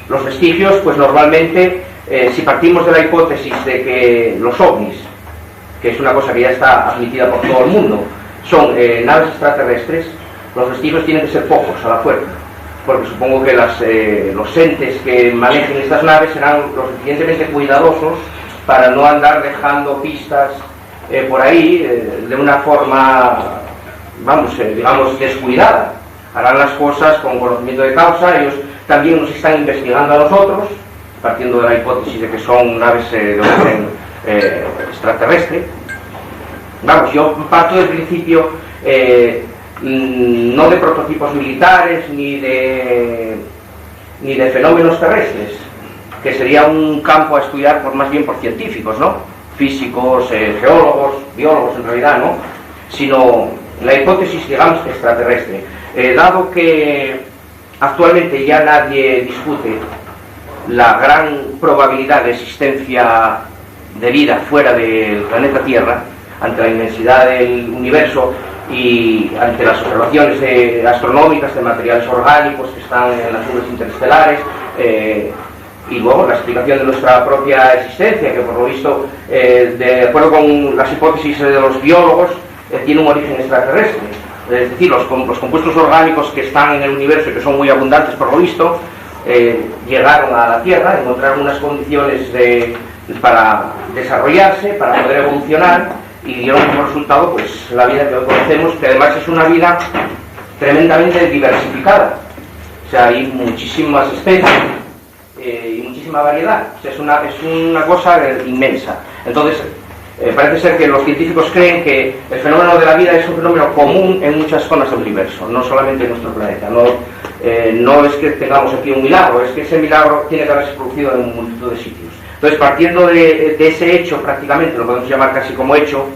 Los vestigios, pues normalmente, si partimos de la hipótesis de que los ovnis, que es una cosa que ya está admitida por todo el mundo, son naves extraterrestres, los vestigios tienen que ser pocos a la fuerza, porque supongo que los entes que manejen estas naves serán lo suficientemente cuidadosos para no andar dejando pistas por ahí de una forma, vamos, digamos, descuidada. Harán las cosas con conocimiento de causa. Ellos también nos están investigando a nosotros, partiendo de la hipótesis de que son naves de origen extraterrestre. Vamos, yo parto del principio no de prototipos militares ni de fenómenos terrestres, que sería un campo a estudiar más bien por científicos, ¿no? Físicos, geólogos, biólogos en realidad, ¿no? Sino la hipótesis, digamos, extraterrestre. Dado que actualmente ya nadie discute la gran probabilidad de existencia de vida fuera del planeta Tierra, ante la inmensidad del universo y ante las observaciones astronómicas de materiales orgánicos que están en las nubes interestelares, y luego la explicación de nuestra propia existencia, que por lo visto, de acuerdo con las hipótesis de los biólogos, tiene un origen extraterrestre. Es decir, los compuestos orgánicos que están en el universo y que son muy abundantes por lo visto, llegaron a la Tierra, encontraron unas condiciones para desarrollarse, para poder evolucionar, y dieron como resultado pues la vida que hoy conocemos, que además es una vida tremendamente diversificada. O sea, hay muchísimas especies y muchísima variedad. O sea, es una cosa inmensa. Entonces, Parece ser que los científicos creen que el fenómeno de la vida es un fenómeno común en muchas zonas del universo, no solamente en nuestro planeta. No es que tengamos aquí un milagro, es que ese milagro tiene que haberse producido en multitud de sitios. Entonces, partiendo de ese hecho, prácticamente, lo podemos llamar casi como hecho,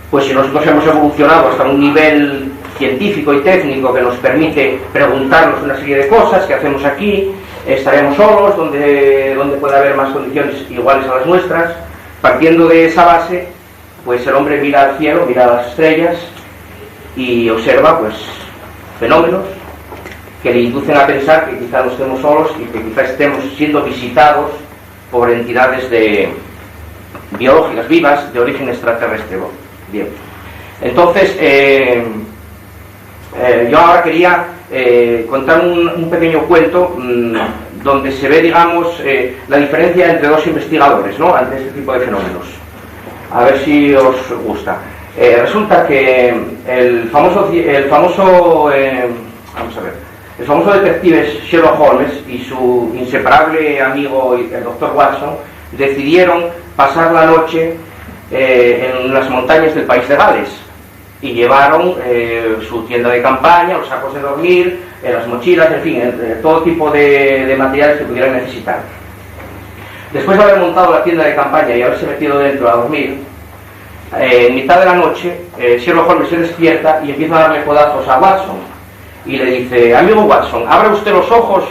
pues si nosotros hemos evolucionado hasta un nivel científico y técnico que nos permite preguntarnos una serie de cosas, ¿qué hacemos aquí? ¿Estaremos solos? ¿Dónde puede haber más condiciones iguales a las nuestras? Partiendo de esa base, pues el hombre mira al cielo, mira a las estrellas y observa pues fenómenos que le inducen a pensar que quizá no estemos solos y que quizá estemos siendo visitados por entidades biológicas vivas de origen extraterrestre. Bien, entonces yo ahora quería contar un pequeño cuento donde se ve, digamos, la diferencia entre dos investigadores, ¿no?, ante este tipo de fenómenos. A ver si os gusta. Resulta que el famoso detective Sherlock Holmes y su inseparable amigo, el Dr. Watson, decidieron pasar la noche en las montañas del país de Gales y llevaron su tienda de campaña, los sacos de dormir, las mochilas, en fin, todo tipo de materiales que pudieran necesitar. Después de haber montado la tienda de campaña y haberse metido dentro a dormir, en mitad de la noche Sherlock Holmes se despierta y empieza a darle codazos a Watson y le dice: amigo Watson, abra usted los ojos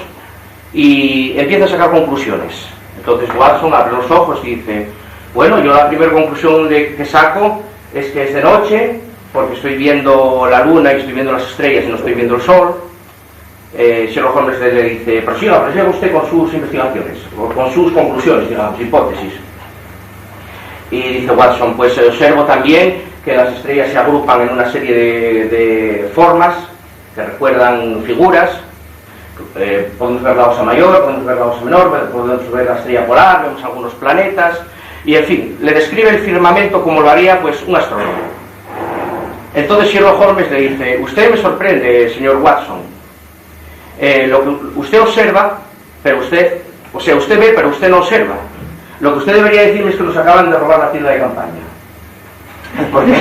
y empieza a sacar conclusiones. Entonces Watson abre los ojos y dice: bueno, yo la primera conclusión que saco es que es de noche, porque estoy viendo la luna y estoy viendo las estrellas y no estoy viendo el sol. Sherlock Holmes le dice: prosiga usted con sus investigaciones, o con sus conclusiones, digamos, hipótesis. Y dice Watson: pues observo también que las estrellas se agrupan en una serie de formas que recuerdan figuras. Podemos ver la Osa Mayor, podemos ver la Osa Menor, podemos ver la estrella polar, vemos algunos planetas, y en fin, le describe el firmamento como lo haría pues un astrónomo. Entonces Sherlock Holmes le dice: usted me sorprende, señor Watson. Lo que usted observa, pero usted ve, pero usted no observa. Lo que usted debería decirme es que nos acaban de robar la tienda de campaña. Porque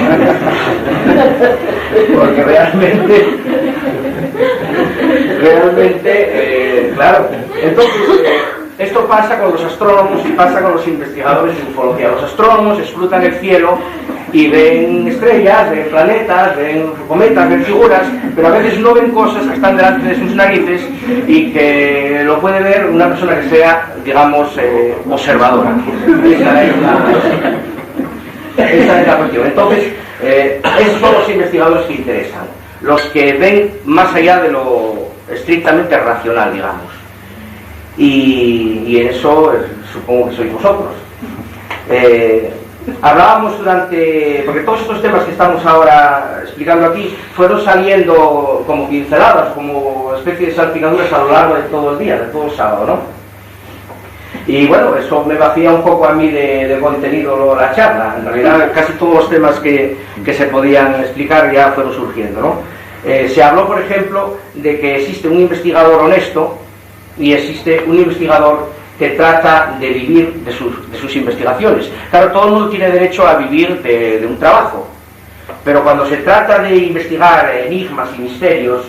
realmente, claro. Entonces, esto pasa con los astrónomos y pasa con los investigadores de ufología. Los astrónomos escrutan el cielo y ven estrellas, ven planetas, ven cometas, ven figuras, pero a veces no ven cosas que están delante de sus narices y que lo puede ver una persona que sea, digamos, observadora. Esa es la cuestión. Entonces, esos son los investigadores que interesan, los que ven más allá de lo estrictamente racional, digamos. Y en eso supongo que sois vosotros. Hablábamos porque todos estos temas que estamos ahora explicando aquí fueron saliendo como pinceladas, como especie de salpicaduras a lo largo de todo el día, de todo el sábado, ¿no? Y bueno, eso me vacía un poco a mí de contenido la charla. En realidad casi todos los temas que se podían explicar ya fueron surgiendo, ¿no? Se habló, por ejemplo, de que existe un investigador honesto y existe un investigador que trata de vivir de sus investigaciones. Claro, todo el mundo tiene derecho a vivir de un trabajo, pero cuando se trata de investigar enigmas y misterios,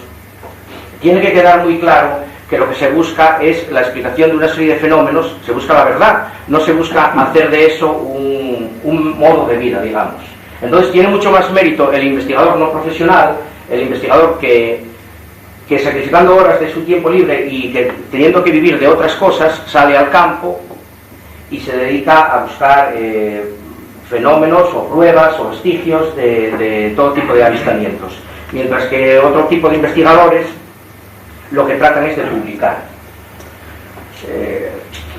tiene que quedar muy claro que lo que se busca es la explicación de una serie de fenómenos, se busca la verdad, no se busca hacer de eso un modo de vida, digamos. Entonces tiene mucho más mérito el investigador no profesional, el investigador que sacrificando horas de su tiempo libre y que teniendo que vivir de otras cosas, sale al campo y se dedica a buscar fenómenos o pruebas o vestigios de todo tipo de avistamientos. Mientras que otro tipo de investigadores lo que tratan es de publicar.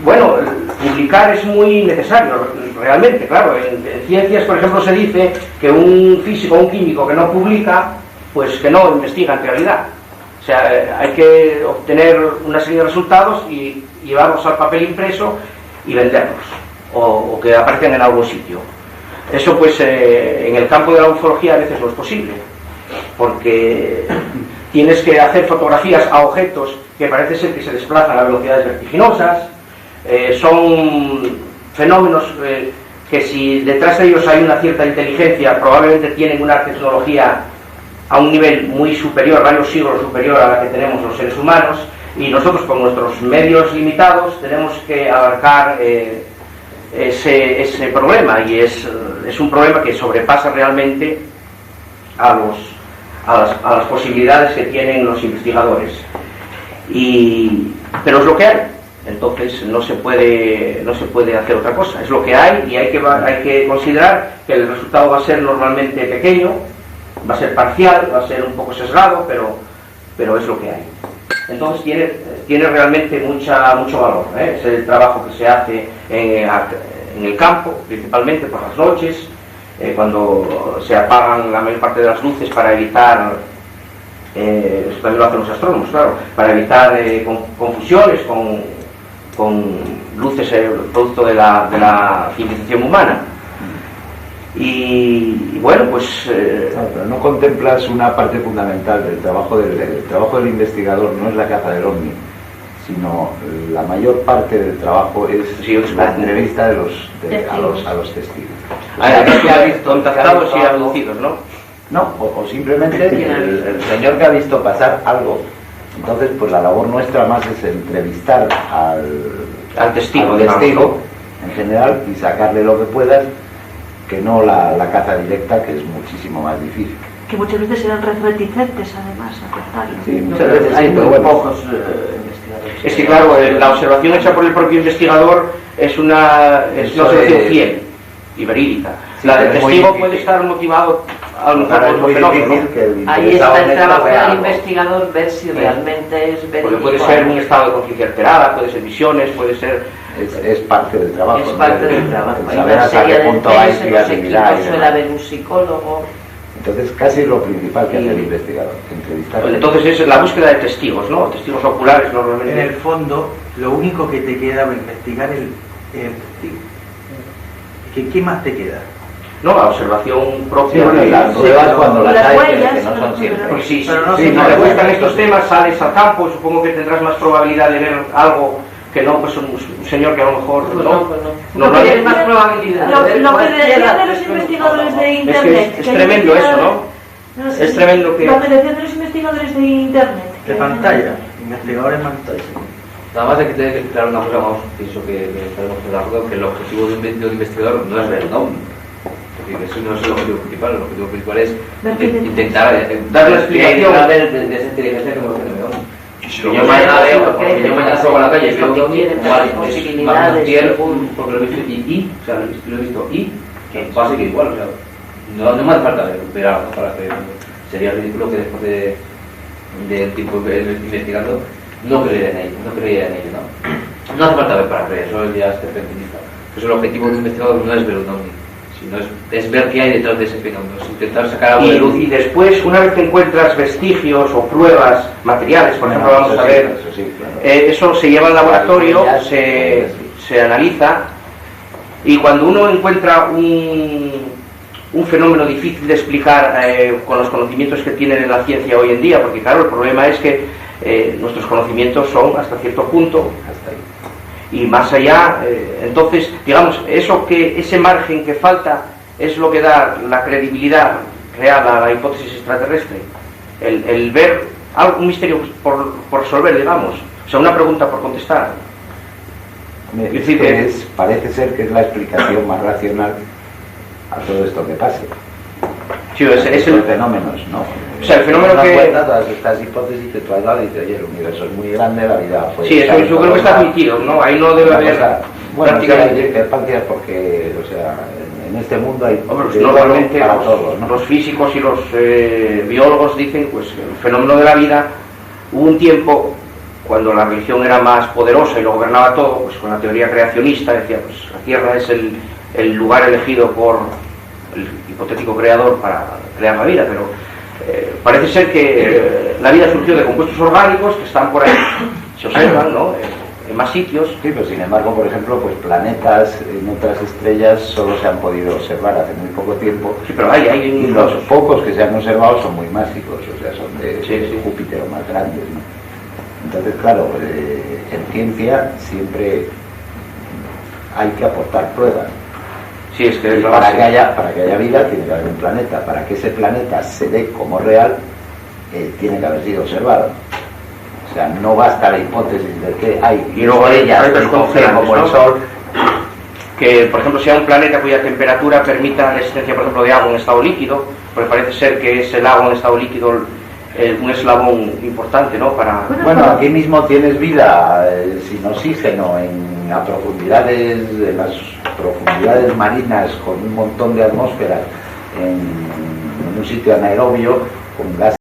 Bueno, publicar es muy necesario, realmente, claro. En ciencias, por ejemplo, se dice que un físico o un químico que no publica, pues que no investiga en realidad. O sea, hay que obtener una serie de resultados y llevarlos al papel impreso y venderlos, o que aparezcan en algún sitio. Eso, pues, en el campo de la ufología a veces no es posible, porque tienes que hacer fotografías a objetos que parece ser que se desplazan a velocidades vertiginosas, son fenómenos que si detrás de ellos hay una cierta inteligencia, probablemente tienen una tecnología a un nivel muy superior, varios siglos superior a la que tenemos los seres humanos, y nosotros con nuestros medios limitados tenemos que abarcar ese problema, y es un problema que sobrepasa realmente a las posibilidades que tienen los investigadores, pero es lo que hay. Entonces no se puede hacer otra cosa, es lo que hay, y hay que considerar que el resultado va a ser normalmente pequeño, va a ser parcial, va a ser un poco sesgado, pero es lo que hay. Entonces tiene realmente mucho valor, ¿eh? Es el trabajo que se hace en el campo, principalmente por las noches, cuando se apagan la mayor parte de las luces para evitar, eso también lo hacen los astrónomos, claro, para evitar confusiones con luces producto de la civilización humana. Y bueno, pues... pero no contemplas una parte fundamental del trabajo del investigador, no es la caza del ovni, sino la mayor parte del trabajo es la entrevista a los testigos. A los que ha visto contactados y abducidos, ¿no? No, o simplemente el señor que ha visto pasar algo. Entonces, pues la labor nuestra más es entrevistar al testigo en general y sacarle lo que puedas, que no la caza directa, que es muchísimo más difícil. Que muchas veces eran reticentes además a contarlo. Sí, muchas veces hay muy pocos investigadores. Es que claro, la observación hecha por el propio investigador es una observación fiel y verídica. Sí, la del testigo puede estar motivado a lo mejor por otro fenómeno. Ahí está el trabajo del investigador, ver si realmente es verídico. Porque puede ser un estado de conciencia alterada, puede ser visiones, puede ser... Es parte del trabajo. Es parte del trabajo. Hay saber una hasta serie qué de punto hay test en los fiabilidad. equipos, suele haber un psicólogo. Entonces casi es lo principal que hace el investigador, entrevistar. Pues entonces es la búsqueda de testigos, ¿no? Testigos oculares normalmente. En el fondo, lo único que te queda para investigar es el testigo. ¿Qué más te queda? No, la observación propia. Sí, las pruebas cuando las hay, huellas, que no son siempre. Pues sí, Pero no si se no puede. te gustan estos temas, sales al campo, supongo que tendrás más probabilidad de ver algo que no, pues un señor que a lo mejor No tienes más probabilidad. Lo que decían de los investigadores de internet. Es tremendo eso, ¿no? Es tremendo que... Lo que decían de los investigadores de internet. De pantalla, investigadores pantalla. Nada más hay que tener que claro una cosa, vamos, pienso que estaremos de acuerdo, que el objetivo de un investigador no es ver el ovni. Es decir, eso no es el objetivo principal. El objetivo principal es intentar dar la explicación de esa inteligencia que hemos tenido. Que yo mañana salgo a la calle y veo un ovni, porque lo he visto o sea, lo he visto que va a seguir igual, o sea, no me hace falta ver algo para que sería ridículo que después del tiempo investigando no creía en ello, ¿no? No hace falta ver para creer, eso ya es perfeccionista. Eso el objetivo de un investigador no es ver un ovni, sino es ver qué hay detrás de ese fenómeno, es intentar sacar algo de luz. Y después, una vez que encuentras vestigios o pruebas materiales, por ejemplo, vamos a ver, eso se lleva al laboratorio, se analiza, y cuando uno encuentra un fenómeno difícil de explicar con los conocimientos que tienen en la ciencia hoy en día, porque claro, el problema es que nuestros conocimientos son hasta cierto punto, y más allá, entonces, digamos, ese margen que falta es lo que da la credibilidad real a la hipótesis extraterrestre, el ver un misterio por resolver, digamos, o sea, una pregunta por contestar. Es decir, parece ser que es la explicación más racional a todo esto que pase. Sí, es el fenómeno, ¿no? O sea, el fenómeno que... cuenta todas estas hipótesis que tú has dado y dices, oye, el universo es muy grande, la vida... Sí, eso yo creo que está admitido, ¿no? Ahí no debe haber... Bueno, sí hay discrepancias porque, o sea, en este mundo hay... Normalmente para todos, ¿no? Los físicos y los biólogos dicen, pues, el fenómeno de la vida, hubo un tiempo cuando la religión era más poderosa y lo gobernaba todo, pues con la teoría creacionista decía, pues la Tierra es el lugar elegido por el hipotético creador para crear la vida, pero parece ser que la vida surgió de compuestos orgánicos que están por ahí, se observan, ¿no? En más sitios. Sí, pero sin embargo, por ejemplo, pues planetas en otras estrellas solo se han podido observar hace muy poco tiempo. Sí, pero hay y los pocos que se han observado son muy másicos, o sea, son de Júpiter o más grandes, ¿no? Entonces, claro, en ciencia siempre hay que aportar pruebas. Sí, es que Y para que haya vida tiene que haber un planeta. Para que ese planeta se dé como real, tiene que haber sido observado. O sea, no basta la hipótesis de que hay Y luego hay estrellas otros que funcionan conceptos, como el ¿no? Sol. Que, por ejemplo, sea un planeta cuya temperatura permita la existencia, por ejemplo, de agua en estado líquido, porque parece ser que es el agua en estado líquido un eslabón importante, ¿no? Para... Bueno, aquí mismo tienes vida sin oxígeno en las profundidades marinas, con un montón de atmósferas, en un sitio anaerobio, con gas